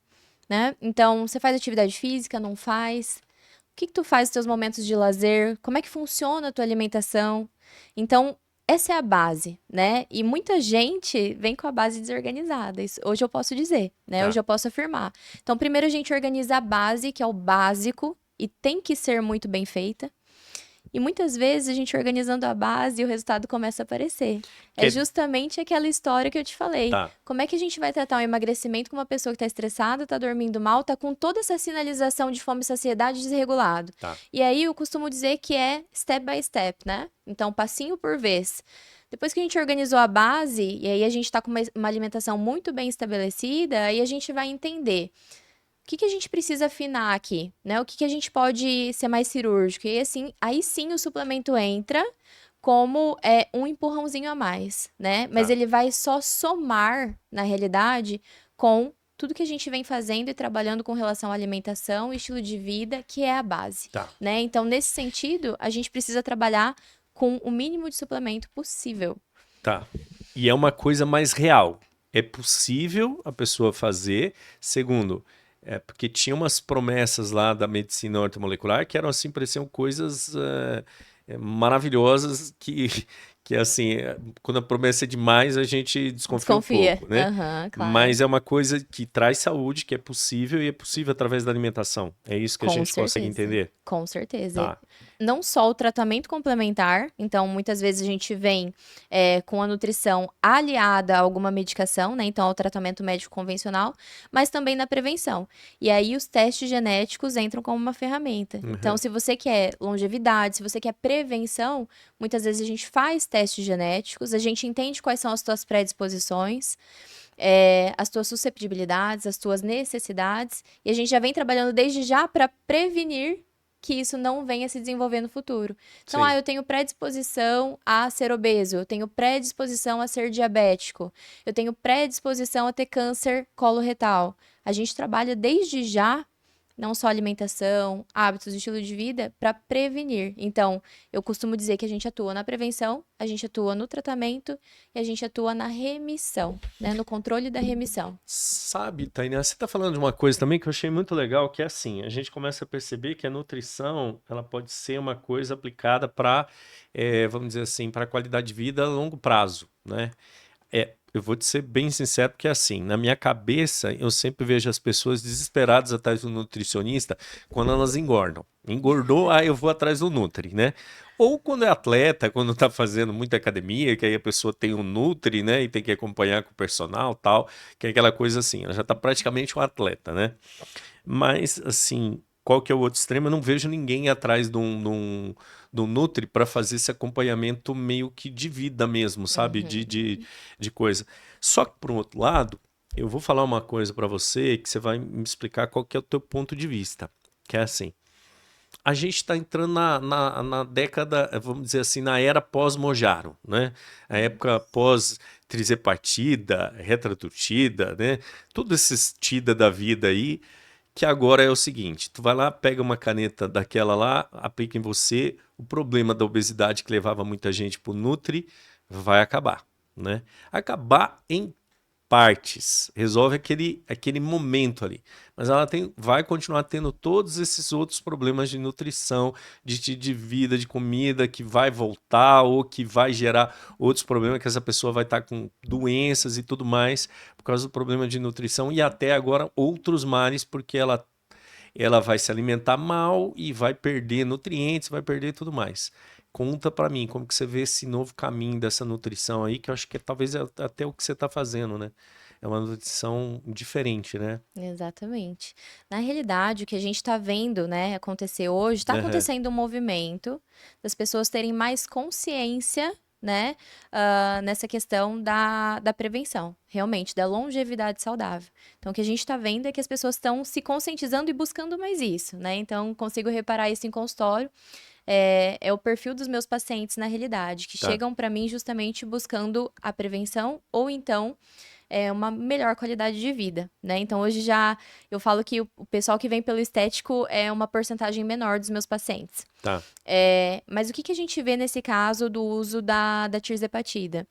né? Então, você faz atividade física, não faz? O que tu faz nos teus momentos de lazer? Como é que funciona a tua alimentação? Então, essa é a base, né? E muita gente vem com a base desorganizada. Isso, hoje eu posso dizer, né? Tá. Hoje eu posso afirmar. Então, primeiro a gente organiza a base, que é o básico, e tem que ser muito bem feita. E muitas vezes a gente organizando a base e o resultado começa a aparecer. É justamente aquela história que eu te falei. Tá. Como é que a gente vai tratar um emagrecimento com uma pessoa que está estressada, está dormindo mal, está com toda essa sinalização de fome e saciedade desregulado? Tá. E aí eu costumo dizer que é step by step, né? Então, passinho por vez. Depois que a gente organizou a base, e aí a gente está com uma alimentação muito bem estabelecida, aí a gente vai entender o que a gente precisa afinar aqui, né? O que a gente pode ser mais cirúrgico. E assim, aí sim o suplemento entra como um empurrãozinho a mais, né? Mas Tá. ele vai só somar, na realidade, com tudo que a gente vem fazendo e trabalhando com relação à alimentação e estilo de vida, que é a base, Tá. né? Então, nesse sentido, a gente precisa trabalhar com o mínimo de suplemento possível. Tá. E é uma coisa mais real. É possível a pessoa fazer. Segundo, porque tinha umas promessas lá da medicina ortomolecular que eram assim, pareciam coisas maravilhosas que assim, quando a promessa é demais, a gente desconfia um Desconfia. pouco, né? Aham, claro. Mas é uma coisa que traz saúde, que é possível e é possível através da alimentação. É isso que a Com gente consegue certeza. entender. Com certeza. Tá. Não só o tratamento complementar, então muitas vezes a gente vem com a nutrição aliada a alguma medicação, né? Então ao tratamento médico convencional, mas também na prevenção. E aí os testes genéticos entram como uma ferramenta. Então, se você quer longevidade, se você quer prevenção, muitas vezes a gente faz testes genéticos, a gente entende quais são as tuas predisposições. As tuas susceptibilidades, as tuas necessidades, e a gente já vem trabalhando desde já para prevenir que isso não venha se desenvolver no futuro. Então, Sim. eu tenho predisposição a ser obeso, eu tenho predisposição a ser diabético, eu tenho predisposição a ter câncer coloretal. A gente trabalha desde já não só alimentação, hábitos, estilo de vida, para prevenir. Então, eu costumo dizer que a gente atua na prevenção, a gente atua no tratamento e a gente atua na remissão, né? No controle da remissão. Sabe, Tainá, você está falando de uma coisa também que eu achei muito legal, que é assim, a gente começa a perceber que a nutrição, ela pode ser uma coisa aplicada para, vamos dizer assim, para a qualidade de vida a longo prazo, né? Eu vou te ser bem sincero, porque assim, na minha cabeça, eu sempre vejo as pessoas desesperadas atrás do nutricionista quando elas engordam. Engordou, eu vou atrás do Nutri, né? Ou quando é atleta, quando tá fazendo muita academia, que aí a pessoa tem um Nutri, né? E tem que acompanhar com o personal tal, que é aquela coisa assim, ela já tá praticamente um atleta, né? Mas, assim, qual que é o outro extremo? Eu não vejo ninguém atrás de um Nutri para fazer esse acompanhamento meio que de vida mesmo, sabe? De coisa. Só que, por um outro lado, eu vou falar uma coisa para você que você vai me explicar qual que é o teu ponto de vista. Que é assim, a gente está entrando na década, vamos dizer assim, na era pós-Mojaro, né? A época pós-trizepartida, retraturtida, né? Tudo esses tida da vida aí, que agora é o seguinte, tu vai lá, pega uma caneta daquela lá, aplica em você, o problema da obesidade que levava muita gente pro Nutri vai acabar, né? Acabar em partes, resolve aquele momento ali, mas ela vai continuar tendo todos esses outros problemas de nutrição, de vida, de comida, que vai voltar ou que vai gerar outros problemas, que essa pessoa vai estar com doenças e tudo mais, por causa do problema de nutrição e até agora outros males, porque ela vai se alimentar mal e vai perder nutrientes, vai perder tudo mais. Conta pra mim, como que você vê esse novo caminho dessa nutrição aí, que eu acho que talvez é até o que você tá fazendo, né? É uma nutrição diferente, né? Exatamente. Na realidade, o que a gente está vendo, né, acontecer hoje, está Aham. acontecendo um movimento das pessoas terem mais consciência, né, nessa questão da prevenção, realmente, da longevidade saudável. Então, o que a gente está vendo é que as pessoas estão se conscientizando e buscando mais isso, né? Então, consigo reparar isso em consultório. É o perfil dos meus pacientes, na realidade, que Tá. chegam para mim justamente buscando a prevenção ou então uma melhor qualidade de vida, né? Então, hoje já eu falo que o pessoal que vem pelo estético é uma porcentagem menor dos meus pacientes. Tá. Mas o que a gente vê nesse caso do uso da tirzepatida?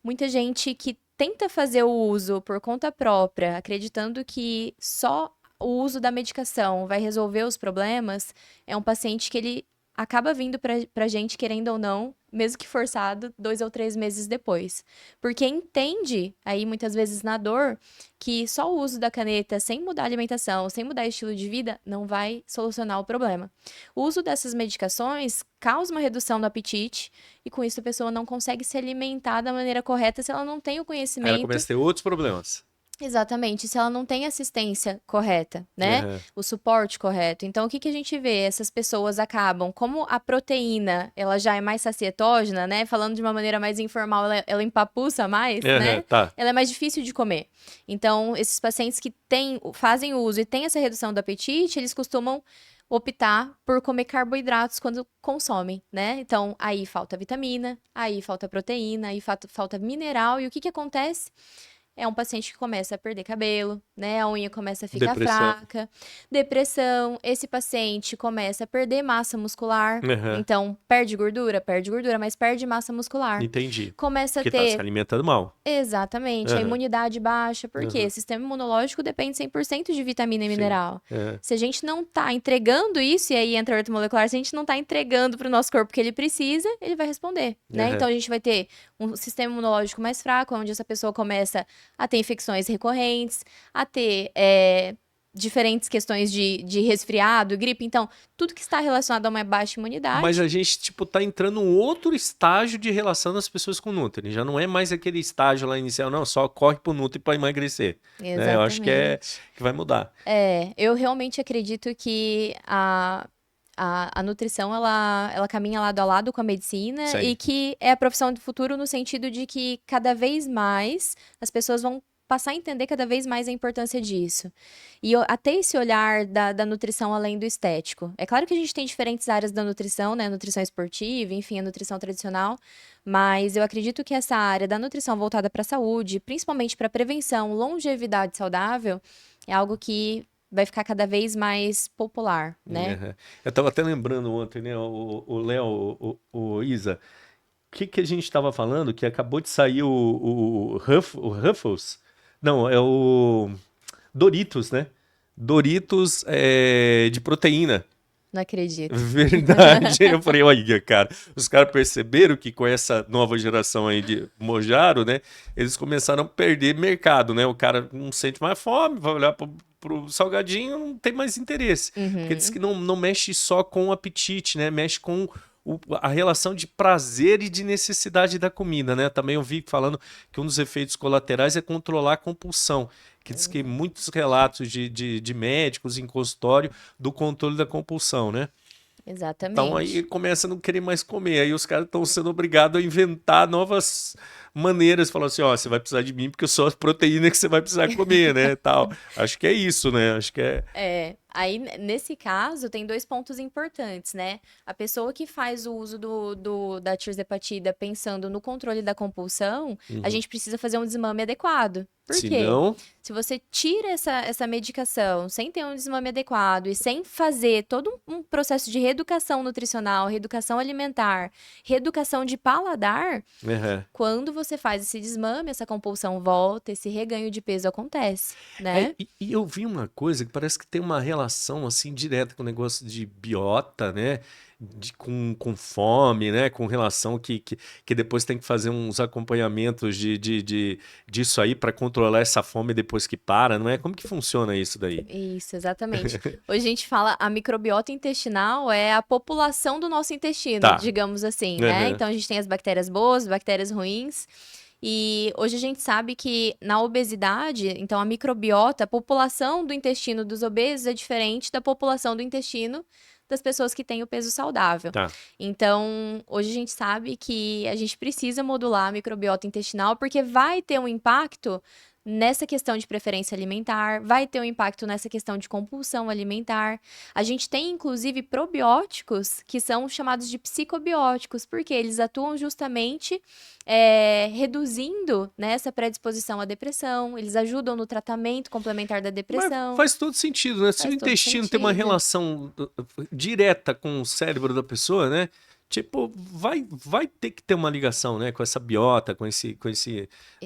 Muita gente que tenta fazer o uso por conta própria, acreditando que só o uso da medicação vai resolver os problemas, é um paciente que ele acaba vindo pra gente, querendo ou não, mesmo que forçado, 2 ou 3 meses depois. Porque entende, aí muitas vezes na dor, que só o uso da caneta, sem mudar a alimentação, sem mudar o estilo de vida, não vai solucionar o problema. O uso dessas medicações causa uma redução do apetite, e com isso a pessoa não consegue se alimentar da maneira correta se ela não tem o Aí ela conhecimento. começa a ter outros problemas. Exatamente, se ela não tem assistência correta, né? Aham. O suporte correto. Então, o que a gente vê? Essas pessoas acabam, como a proteína, ela já é mais sacietógena, né? Falando de uma maneira mais informal, ela empapuça mais, Aham, né? tá. Ela é mais difícil de comer. Então, esses pacientes que fazem uso e têm essa redução do apetite, eles costumam optar por comer carboidratos quando consomem, né? Então, aí falta vitamina, aí falta proteína, aí falta mineral. E o que acontece? É um paciente que começa a perder cabelo, né? A unha começa a ficar Depressão. fraca. Depressão, esse paciente começa a perder massa muscular. Aham. Então, perde gordura, mas perde massa muscular. Entendi. Começa a Porque tá se ter. alimentando mal. Exatamente, a Aham. imunidade baixa, porque Aham. o sistema imunológico depende 100% de vitamina e Sim. mineral. Aham. Se a gente não tá entregando isso, e aí entra o ortomolecular, se a gente não tá entregando pro nosso corpo o que ele precisa, ele vai responder, né? Aham. Então a gente vai ter um sistema imunológico mais fraco, onde essa pessoa começa a ter infecções recorrentes, a ter diferentes questões de resfriado, gripe. Então, tudo que está relacionado a uma baixa Mas imunidade. a gente, tipo, tá entrando num outro estágio de relação das pessoas com o Nutri. Já não é mais aquele estágio lá inicial, não, só corre pro Nutri para emagrecer. Né? Eu acho Exatamente. que vai mudar. Eu realmente acredito que a nutrição, ela caminha lado a lado com a medicina e Sim. que é a profissão do futuro no sentido de que cada vez mais as pessoas vão passar a entender cada vez mais a importância disso. E até esse olhar da nutrição além do estético. É claro que a gente tem diferentes áreas da nutrição, né? A nutrição esportiva, enfim, a nutrição tradicional, mas eu acredito que essa área da nutrição voltada para a saúde, principalmente para prevenção, longevidade saudável, é algo que vai ficar cada vez mais popular, né? Aham. Eu tava até lembrando ontem, né, o Léo, o Isa, o que a gente tava falando? Que acabou de sair o Ruffles? Não, é o Doritos, né? Doritos de proteína. Não acredito. Verdade. Eu falei, olha, cara, os caras perceberam que com essa nova geração aí de Mojaro, né, eles começaram a perder mercado, né? O cara não sente mais fome, vai olhar pro salgadinho, não tem mais interesse. Porque diz Uhum. que não mexe só com o apetite, né? Mexe com a relação de prazer e de necessidade da comida, né? Também eu vi falando que um dos efeitos colaterais é controlar a compulsão. Que diz que muitos relatos de médicos em consultório do controle da compulsão, né? Então aí Exatamente. começa a não querer mais comer. Aí os caras estão sendo obrigados a inventar novas maneiras. Falar assim, ó, você vai precisar de mim porque eu sou a proteína que você vai precisar comer, né? Tal. Acho que é isso, né? Acho que é. Aí nesse caso tem dois pontos importantes, né? A pessoa que faz o uso da tirzepatida pensando no controle da compulsão, a Uhum. gente precisa fazer um desmame adequado. Por Se quê? não, Se você tira essa medicação sem ter um desmame adequado e sem fazer todo um processo de reeducação nutricional, reeducação alimentar, reeducação de paladar, é. quando você faz esse desmame, essa compulsão volta, esse reganho de peso acontece, né? E eu vi uma coisa que parece que tem uma relação relação assim direta com o negócio de biota, né? Com fome, né? Com relação que depois tem que fazer uns acompanhamentos disso aí para controlar essa fome depois que para, não é? Como que funciona isso daí? Isso, exatamente. Hoje a gente fala a microbiota intestinal é a população do nosso intestino, Tá. digamos assim, né? Aham. Então a gente tem as bactérias boas, bactérias ruins. E hoje a gente sabe que na obesidade, então a microbiota, a população do intestino dos obesos é diferente da população do intestino das pessoas que têm o peso saudável. Tá. Então, hoje a gente sabe que a gente precisa modular a microbiota intestinal porque vai ter um impacto nessa questão de preferência alimentar, vai ter um impacto nessa questão de compulsão alimentar. A gente tem, inclusive, probióticos que são chamados de psicobióticos, porque eles atuam justamente reduzindo, né, essa predisposição à depressão, eles ajudam no tratamento complementar da Mas depressão. faz todo sentido, né? Se o Faz todo intestino tem uma sentido. relação direta com o cérebro da pessoa, né? Tipo, vai ter que ter uma ligação, né? Com essa biota,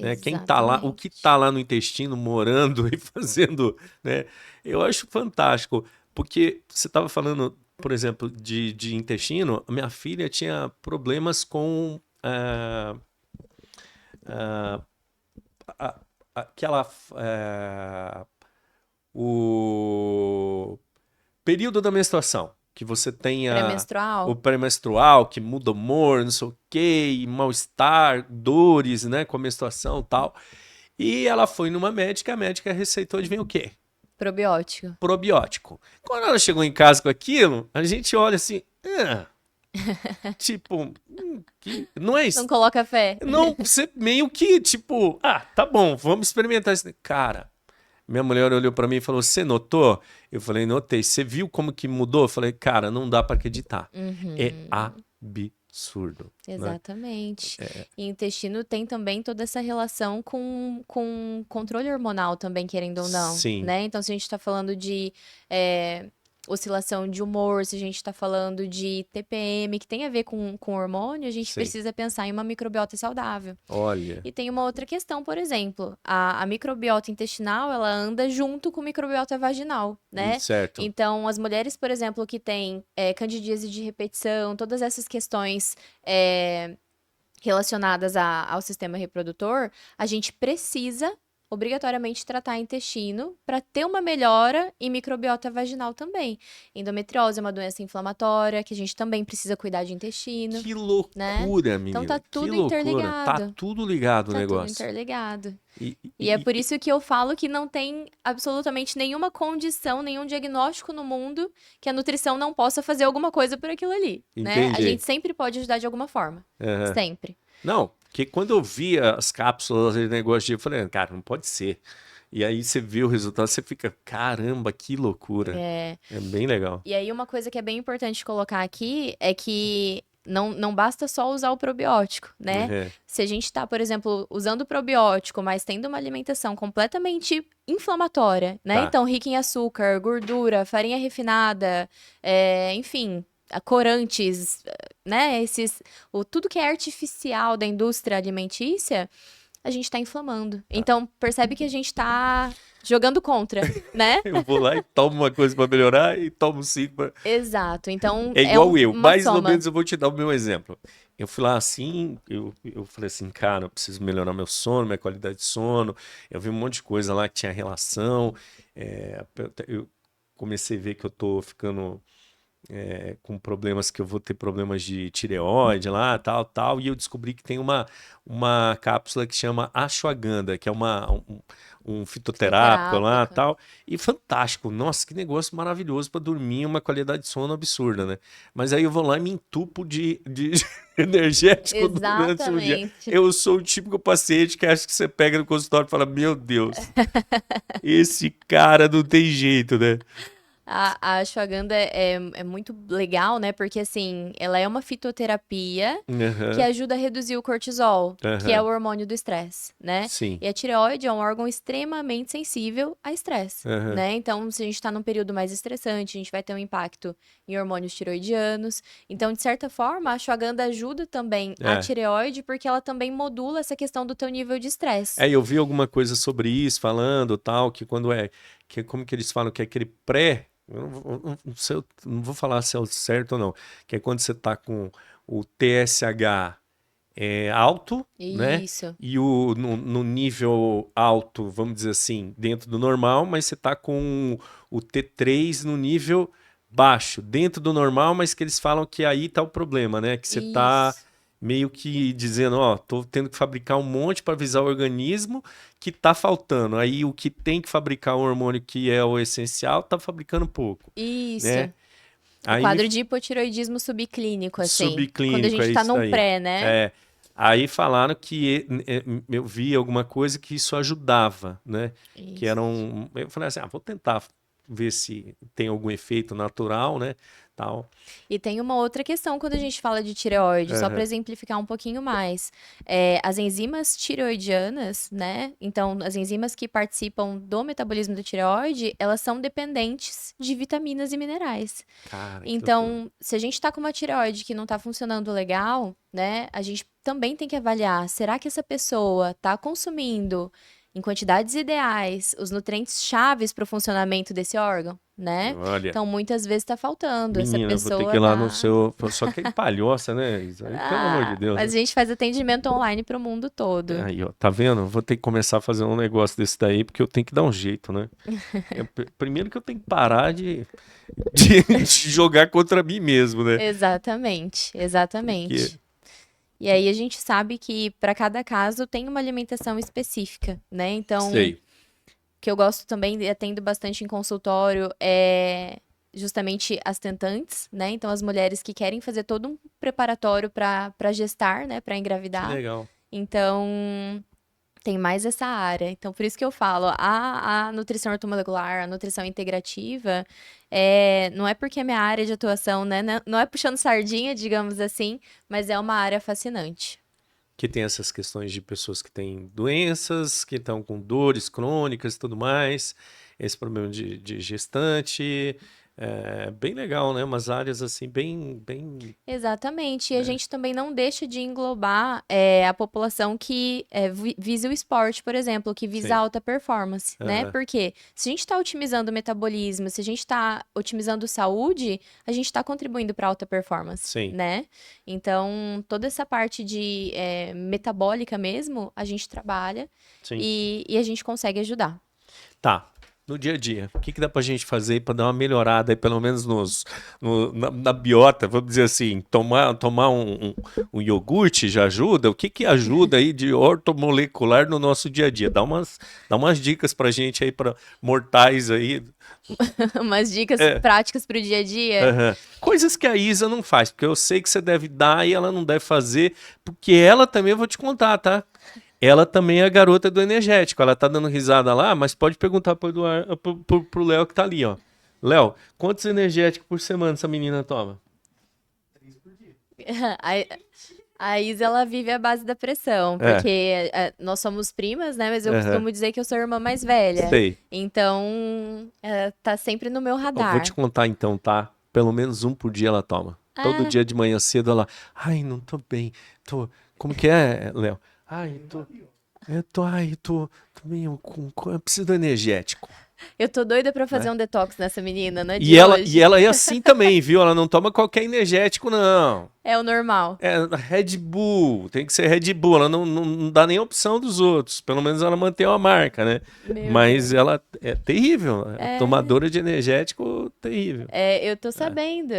né? Quem tá lá, o que Exatamente. tá lá no intestino morando e fazendo, né? Eu acho fantástico, porque você tava falando, por exemplo, de intestino, a minha filha tinha problemas com ah, a- aquela o período da menstruação, que você tenha o Pré-menstrual? pré-menstrual, que muda o humor, não sei o quê, e mal-estar, dores, né, com a menstruação e tal. E ela foi numa médica, a médica receitou de vem o quê? Probiótico. Probiótico. Quando ela chegou em casa com aquilo, a gente olha assim, tipo, não é isso. Não coloca fé. Não, você meio que, tipo, tá bom, vamos experimentar isso. Cara, minha mulher olhou pra mim e falou: Você notou? Eu falei: Notei. Você viu como que mudou? Eu falei: Cara, não dá pra acreditar. É Uhum. absurdo, né? Exatamente. E o intestino tem também toda essa relação com controle hormonal também, querendo ou não, Sim, né? Então, se a gente está falando de oscilação de humor, se a gente está falando de TPM, que tem a ver com hormônio, a gente sim. precisa pensar em uma microbiota saudável. Olha, E tem uma outra questão, por exemplo, a microbiota intestinal, ela anda junto com a microbiota vaginal, né? certo. Então, as mulheres, por exemplo, que têm candidíase de repetição, todas essas questões relacionadas ao sistema reprodutor, a gente precisa obrigatoriamente tratar intestino para ter uma melhora em microbiota vaginal também. Endometriose é uma doença inflamatória que a gente também precisa cuidar de intestino, Que né? loucura, Então tá menina. Que tudo loucura. Tá interligado. tudo ligado o Tá tudo negócio. interligado. E, E é e- por e- isso que eu falo que não tem absolutamente nenhuma condição, nenhum diagnóstico no mundo que a nutrição não possa fazer alguma coisa por aquilo ali, né? A entendi. gente sempre pode ajudar de alguma forma. Aham. Sempre. Não, porque quando eu via as cápsulas, aquele negócio eu falei, cara, não pode ser. E aí você vê o resultado, você fica, caramba, que loucura. É, É bem legal. E aí, uma coisa que é bem importante colocar aqui é que não basta só usar o probiótico, né? É, Se a gente tá, por exemplo, usando o probiótico, mas tendo uma alimentação completamente inflamatória, né? tá. Então, rica em açúcar, gordura, farinha refinada, enfim, corantes, né? Tudo que é artificial da indústria alimentícia, a gente tá inflamando. Então, percebe que a gente tá jogando contra, né? Eu vou lá e tomo uma coisa para melhorar e tomo cinco pra... Exato. Então, É é igual eu, uma mais ou soma. menos eu vou te dar o meu exemplo. Eu fui lá assim, eu falei assim, cara, eu preciso melhorar meu sono, minha qualidade de sono. Eu vi um monte de coisa lá que tinha relação. Eu comecei a ver que eu tô ficando com problemas, que eu vou ter problemas de tireoide lá, tal, tal. E eu descobri que tem uma cápsula que chama ashwagandha, que é um fitoterápico lá, Fitoterápico. tal. E fantástico. Nossa, que negócio maravilhoso para dormir, uma qualidade de sono absurda, né? Mas aí eu vou lá e me entupo de energético durante o dia. Exatamente. Eu sou o típico paciente que acha que você pega no consultório e fala: Meu Deus, esse cara não tem jeito, né? A ashwagandha é muito legal, né? Porque, assim, ela é uma fitoterapia que Aham, ajuda a reduzir o cortisol, que é o aham. hormônio do estresse, né? Sim. E a tireoide é um órgão extremamente sensível a estresse, Aham. né? Então, se a gente está num período mais estressante, a gente vai ter um impacto em hormônios tiroidianos. Então, de certa forma, a ashwagandha ajuda também a É. tireoide, porque ela também modula essa questão do teu nível de estresse. Eu vi alguma coisa sobre isso, falando tal, que quando que como que eles falam que é aquele pré, não vou falar se é o certo ou não, que é quando você está com o TSH alto, né? Isso. E no nível alto, vamos dizer assim, dentro do normal, mas você está com o T3 no nível baixo, dentro do normal, mas que eles falam que aí tá o problema, né? Que você tá Isso. meio que dizendo, ó, tô tendo que fabricar um monte para avisar o organismo que tá faltando. Aí o que tem que fabricar o hormônio que é o essencial, tá fabricando pouco, né? Isso. O Aí me quadro de hipotiroidismo subclínico, assim. Quando a subclínico, é gente tá isso num daí. pré, né? É, aí falaram que eu vi alguma coisa que isso ajudava, né? Que Isso. era um. Eu falei assim, vou tentar ver se tem algum efeito natural, né? Tal. E tem uma outra questão quando a gente fala de tireoide, só para Aham. exemplificar um pouquinho mais. As enzimas tireoidianas, né? Então, as enzimas que participam do metabolismo da tireoide, elas são dependentes de vitaminas e minerais. Cara, que loucura. Então, se a gente tá com uma tireoide que não tá funcionando legal, né? A gente também tem que avaliar, será que essa pessoa tá consumindo em quantidades ideais os nutrientes chaves para o funcionamento desse órgão, né? Olha, Então, muitas vezes tá faltando. Essa menina, eu vou ter que pessoa ir lá no tá. seu. Só que é palhoça, né? Isso aí, pelo amor de Deus. Mas a gente faz atendimento online para o mundo todo. Aí, ó, tá vendo? Vou ter que começar a fazer um negócio desse daí, porque eu tenho que dar um jeito, né? Primeiro que eu tenho que parar de jogar contra mim mesmo, né? Exatamente, Porque, exatamente. E aí a gente sabe que para cada caso tem uma alimentação específica, né? Então, sei, o que eu gosto também e atendo bastante em consultório é justamente as tentantes, né? Então, as mulheres que querem fazer todo um preparatório para gestar, né? Para que engravidar. legal. Então, tem mais essa área. Então, por isso que eu falo, a nutrição ortomolecular, a nutrição integrativa, não é porque é minha área de atuação, né? Não é puxando sardinha, digamos assim, mas é uma área fascinante. Que tem essas questões de pessoas que têm doenças, que estão com dores crônicas e tudo mais, esse problema de gestante, bem legal, né? Umas áreas assim, bem, Exatamente. E a né? gente também não deixa de englobar a população que visa o esporte, por exemplo, que visa Sim, alta performance, né? aham, Porque se a gente está otimizando o metabolismo, se a gente está otimizando saúde, a gente está contribuindo para alta performance, sim, né? Então, toda essa parte de metabólica mesmo, a gente trabalha sim. e a gente consegue ajudar. Tá. No dia a dia, o que que dá pra gente fazer para dar uma melhorada aí, pelo menos na biota, vamos dizer assim, tomar um iogurte já ajuda? O que que ajuda aí de ortomolecular no nosso dia a dia? Dá umas dicas pra gente aí, para mortais aí. Umas dicas É, práticas para o dia a dia. aham. Coisas que a Isa não faz, porque eu sei que você deve dar e ela não deve fazer, porque ela também, eu vou te contar, tá? Ela também é a garota do energético. Ela tá dando risada lá, mas pode perguntar pro Léo que tá ali, ó. Léo, quantos energéticos por semana essa menina toma? A Isa, ela vive à base da pressão, É, porque nós somos primas, né? Mas eu aham, costumo dizer que eu sou a irmã mais velha. sei. Então, tá sempre no meu Eu vou te radar. contar então, tá? Pelo menos um por dia ela toma. Todo Ah, dia de manhã cedo ela, ai, não tô bem. Como que é, Léo? Tô meio eu preciso do energético. eu tô doida pra fazer Né? um detox nessa menina, não é E de ela, e hoje. ela é assim também, viu? Ela não toma qualquer energético, não. É o normal. É Red Bull, tem que ser Red Bull. Ela não dá nem opção dos outros. Pelo menos ela mantém uma marca, né? Meu Mas Deus. ela é terrível. É É, tomadora de energético terrível. eu tô É, sabendo.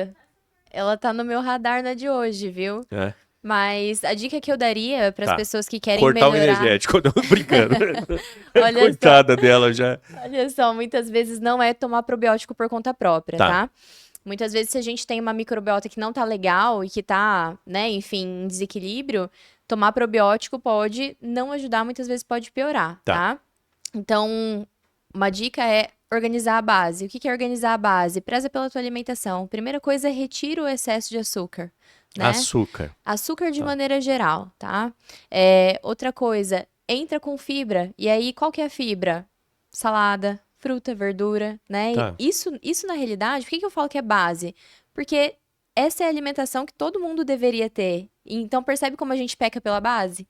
Ela tá no meu radar, não é de hoje, viu? é, Mas a dica que eu daria para as tá. pessoas que querem Cortar o melhorar, energético, não, brincando. olha só, Coitada dela já. olha só, muitas vezes não é tomar probiótico por conta própria, Tá, tá? Muitas vezes, se a gente tem uma microbiota que não tá legal e que tá, né, enfim, em desequilíbrio, tomar probiótico pode não ajudar, muitas vezes pode piorar, tá. tá? Então, uma dica é organizar a base. O que que é organizar a base? Preza pela tua alimentação. Primeira coisa é retira o excesso de açúcar, né? Açúcar. Açúcar de Tá, maneira geral, tá? Outra coisa, entra com fibra. E aí, qual que é a fibra? Salada, fruta, verdura, né? E tá. isso na realidade, por que que eu falo que é base? Porque essa é a alimentação que todo mundo deveria ter. Então, percebe como a gente peca pela base?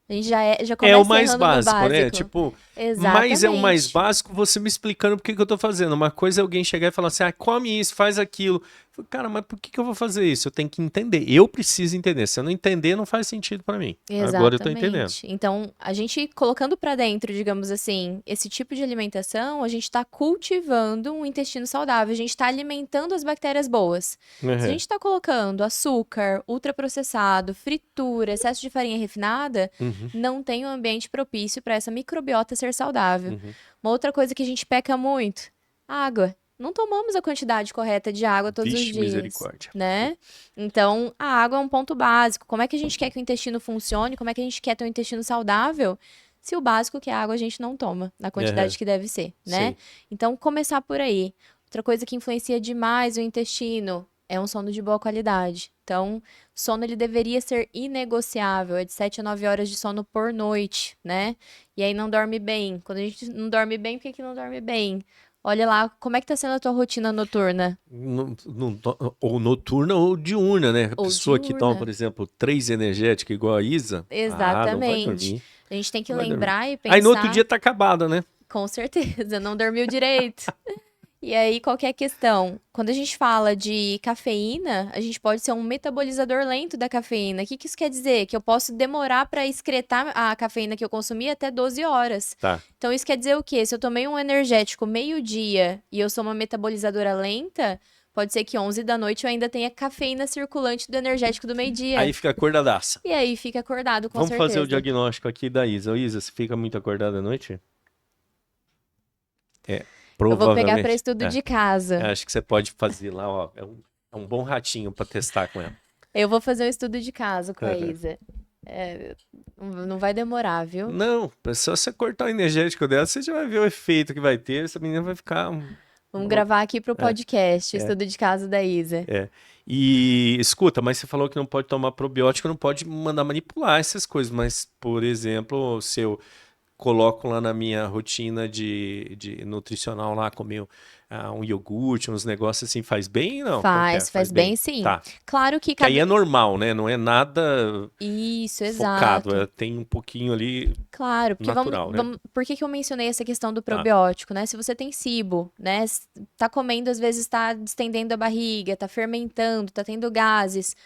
A gente já É o começa mais errando no básico, né? básico. Tipo, mas é o mais Exatamente. básico você me explicando por que que eu tô fazendo. Uma coisa é alguém chegar e falar assim, come isso, faz aquilo. Eu falo, cara, mas por que que eu vou fazer isso? Eu tenho que entender. Eu preciso entender. Se eu não entender, não faz sentido pra mim. Agora eu tô entendendo. Exatamente. Então, a gente colocando para dentro, digamos assim, esse tipo de alimentação, a gente está cultivando um intestino saudável, a gente está alimentando as bactérias boas. Se a Uhum, gente está colocando açúcar, ultraprocessado, fritura, excesso de farinha refinada, uhum, não tem um ambiente propício para essa microbiota ser saudável. uhum. Uma outra coisa que a gente peca muito, água. Não tomamos a quantidade correta de água todos os Vixe, dias, misericórdia. né? Então, a água é um ponto básico. Como é que a gente quer que o intestino funcione? Como é que a gente quer ter um intestino saudável? Se o básico que é a água a gente não toma na Uhum, quantidade que deve ser, né? sim. Então, começar por aí. Outra coisa que influencia demais o intestino é um sono de boa qualidade. Então, sono ele deveria ser inegociável, é de 7 a 9 horas de sono por noite, né? E aí não dorme bem. Quando a gente não dorme bem, por que que não dorme bem? Olha lá, como é que tá sendo a tua rotina noturna Ou noturna ou diurna, né? A ou pessoa que toma, por diurna? exemplo, 3 energéticos igual a Isa, não vai Exatamente. dormir. A gente tem que Não vai dormir. lembrar e Aí no outro pensar, dia tá acabada, né? com certeza, não dormiu direito. E aí, qualquer questão. Quando a gente fala de cafeína, a gente pode ser um metabolizador lento da cafeína. O que que isso quer dizer? Que eu posso demorar para excretar a cafeína que eu consumi até 12 horas. Tá. Então, isso quer dizer o quê? Se eu tomei um energético meio-dia e eu sou uma metabolizadora lenta, pode ser que 11 da noite eu ainda tenha cafeína circulante do energético do Aí meio-dia. fica acordadaça. E aí fica acordado, com Vamos fazer o certeza. diagnóstico aqui da Isa. Ô, Isa, você fica muito acordada à noite? É, Eu vou pegar para provavelmente. estudo de casa. Acho que você pode fazer lá, ó. É um bom ratinho pra testar com ela. Eu vou fazer um estudo de casa com a Aham. Isa. É, não vai demorar, viu? Não, é só você cortar o energético dela, você já vai ver o efeito que vai ter. Essa menina vai ficar. Vamos gravar aqui pro É, podcast, o é, estudo de casa da Isa. é. E escuta, mas você falou que não pode tomar probiótico, não pode mandar manipular essas coisas. Mas, por exemplo, se eu coloco lá na minha rotina de nutricional lá, comer um iogurte, uns negócios assim, faz bem? Não, como que é? Faz Faz bem bem. sim. Tá. Claro que Que aí cada. é normal, né? Não é nada Isso, focado, exato. tem um pouquinho ali Claro, porque natural, né? por que que eu mencionei essa questão do Tá. probiótico, né? Se você tem SIBO, né? Tá comendo, às vezes tá distendendo a barriga, tá fermentando, tá tendo gases.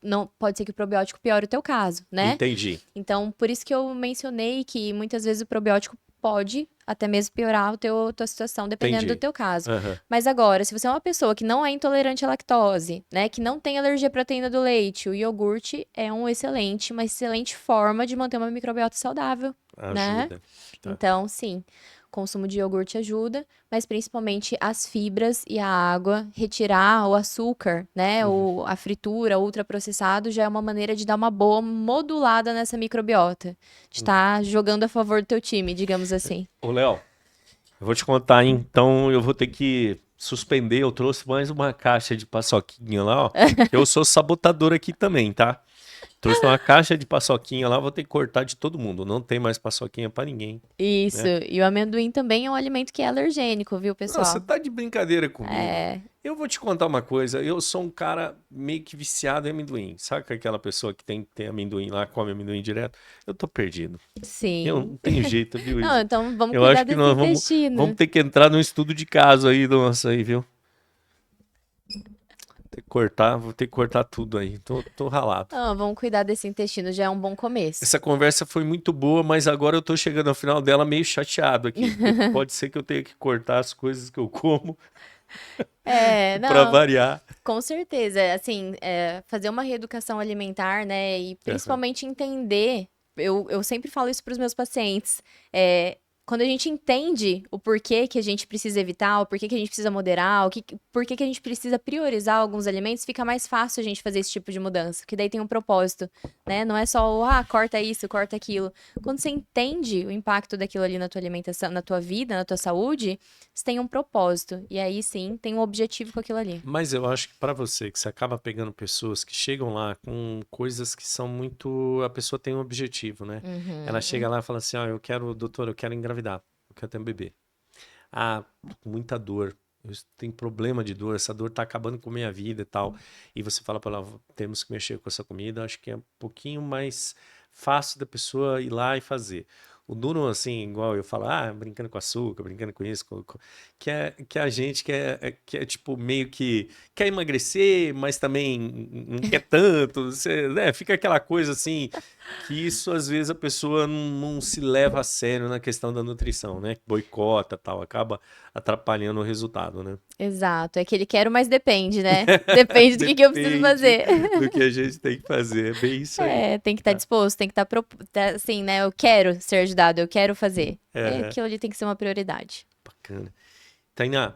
Não, pode ser que o probiótico piore o teu caso, né? Entendi. Então, por isso que eu mencionei que muitas vezes o probiótico pode até mesmo piorar tua situação, dependendo do Entendi. teu caso. Aham. Mas agora, se você é uma pessoa que não é intolerante à lactose, né, que não tem alergia à proteína do leite, o iogurte é uma excelente forma de manter uma microbiota saudável, né? Ajuda. Tá. Então, sim, o consumo de iogurte ajuda, mas principalmente as fibras e a água, retirar o açúcar, né, Uhum. a fritura, ultraprocessado, já é uma maneira de dar uma boa modulada nessa microbiota, de estar jogando a favor do teu time, digamos assim. Ô, Léo, eu vou te contar, hein? Então eu vou ter que suspender. Eu trouxe mais uma caixa de paçoquinha lá, ó. Que eu sou sabotador aqui também, tá? Trouxe uma caixa de paçoquinha lá, vou ter que cortar de todo mundo. Não tem mais paçoquinha pra ninguém, Isso, né? e o amendoim também é um alimento que é alergênico, viu, Não, você pessoal? tá de brincadeira comigo. É, Eu vou te contar uma coisa. Eu sou um cara meio que viciado em amendoim. Sabe aquela pessoa que tem amendoim lá, come amendoim direto? Eu tô perdido. Eu sim. não tenho jeito, viu, Não, Isa? então vamos Eu cuidar acho que desse nós vamos intestino. ter que entrar num estudo de caso aí, nossa, aí, viu? Vou ter que cortar tudo aí. Tô ralado. Ah, vamos cuidar desse intestino, já é um bom começo. Essa conversa foi muito boa, mas agora eu tô chegando ao final dela meio chateado aqui, porque pode ser que eu tenha que cortar as coisas que eu como É, pra não, variar. com certeza. Assim, fazer uma reeducação alimentar, né? E Aham. principalmente entender. Eu sempre falo isso para os meus pacientes. é, Quando a gente entende o porquê que a gente precisa evitar, o porquê que a gente precisa moderar, porquê que a gente precisa priorizar alguns alimentos, fica mais fácil a gente fazer esse tipo de mudança. Porque daí tem um propósito, né? Não é só, corta isso, corta aquilo. Quando você entende o impacto daquilo ali na tua alimentação, na tua vida, na tua saúde, você tem um propósito. E aí sim, tem um objetivo com aquilo ali. Mas eu acho que pra você, que você acaba pegando pessoas que chegam lá com coisas que são muito. A pessoa tem um objetivo, né? Ela chega Uhum. lá e fala assim: eu quero, doutor, eu quero engravidar, eu quero ter um bebê. Ah, tô com muita dor. Eu tenho problema de dor, essa dor tá acabando com a minha vida e tal. E você fala para ela, temos que mexer com essa comida, acho que é um pouquinho mais fácil da pessoa ir lá e fazer. O duro, assim, igual eu falo, brincando com açúcar, brincando com isso, que a gente que é tipo meio que quer emagrecer, mas também não quer tanto, você, né? Fica aquela coisa assim, que isso às vezes a pessoa não se leva a sério na questão da nutrição, né? Boicota, tal, acaba atrapalhando o resultado, né? Exato. É que ele quer, mas depende, né? Depende do que eu preciso Depende fazer. do que a gente tem que fazer, é bem isso aí. É, tem que estar disposto, tem que estar assim, né? Eu quero ser ajudado, eu quero fazer. É, É, aquilo ali tem que ser uma prioridade. bacana. Tainá,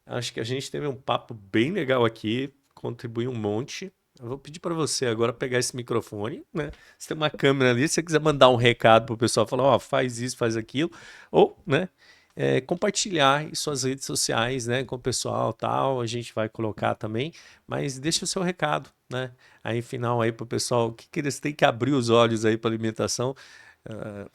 acho que a gente teve um papo bem legal aqui, contribuiu um monte. Eu vou pedir para você agora pegar esse microfone, né? Você tem uma câmera ali, se você quiser mandar um recado pro pessoal, falar, ó, faz isso, faz aquilo, ou, né, compartilhar em suas redes sociais, né, com o pessoal, tal, a gente vai colocar também, mas deixa o seu recado, né? Aí, final aí pro pessoal, o que que eles têm que abrir os olhos aí para alimentação, ah,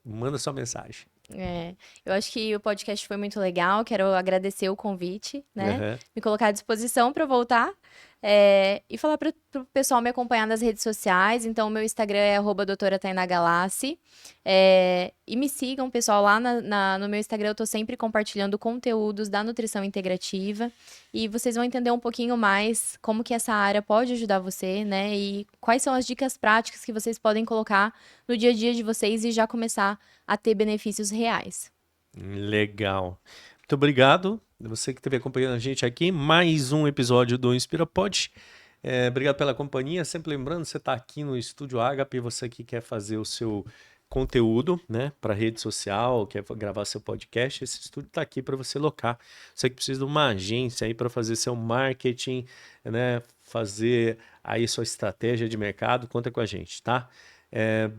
manda sua mensagem. É, eu acho que o podcast foi muito legal. Quero agradecer o convite, né? Aham. Me colocar à disposição para voltar. E falar para o pessoal me acompanhar nas redes sociais. Então, o meu Instagram é @doutora Tainá Galassi. E me sigam, pessoal, lá no meu Instagram eu tô sempre compartilhando conteúdos da nutrição integrativa. E vocês vão entender um pouquinho mais como que essa área pode ajudar você, né? E quais são as dicas práticas que vocês podem colocar no dia a dia de vocês e já começar a ter benefícios reais. Legal. Muito obrigado. Você que esteve acompanhando a gente aqui, mais um episódio do Inspira Pod. Obrigado pela companhia. Sempre lembrando, você está aqui no Estúdio Agape, você que quer fazer o seu conteúdo, né, para rede social, quer gravar seu podcast, esse estúdio está aqui para você locar. Você que precisa de uma agência aí para fazer seu marketing, né, fazer aí sua estratégia de mercado, conta com a gente, tá?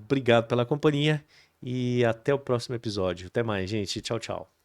Obrigado pela companhia e até o próximo episódio. Até mais, gente. Tchau, tchau.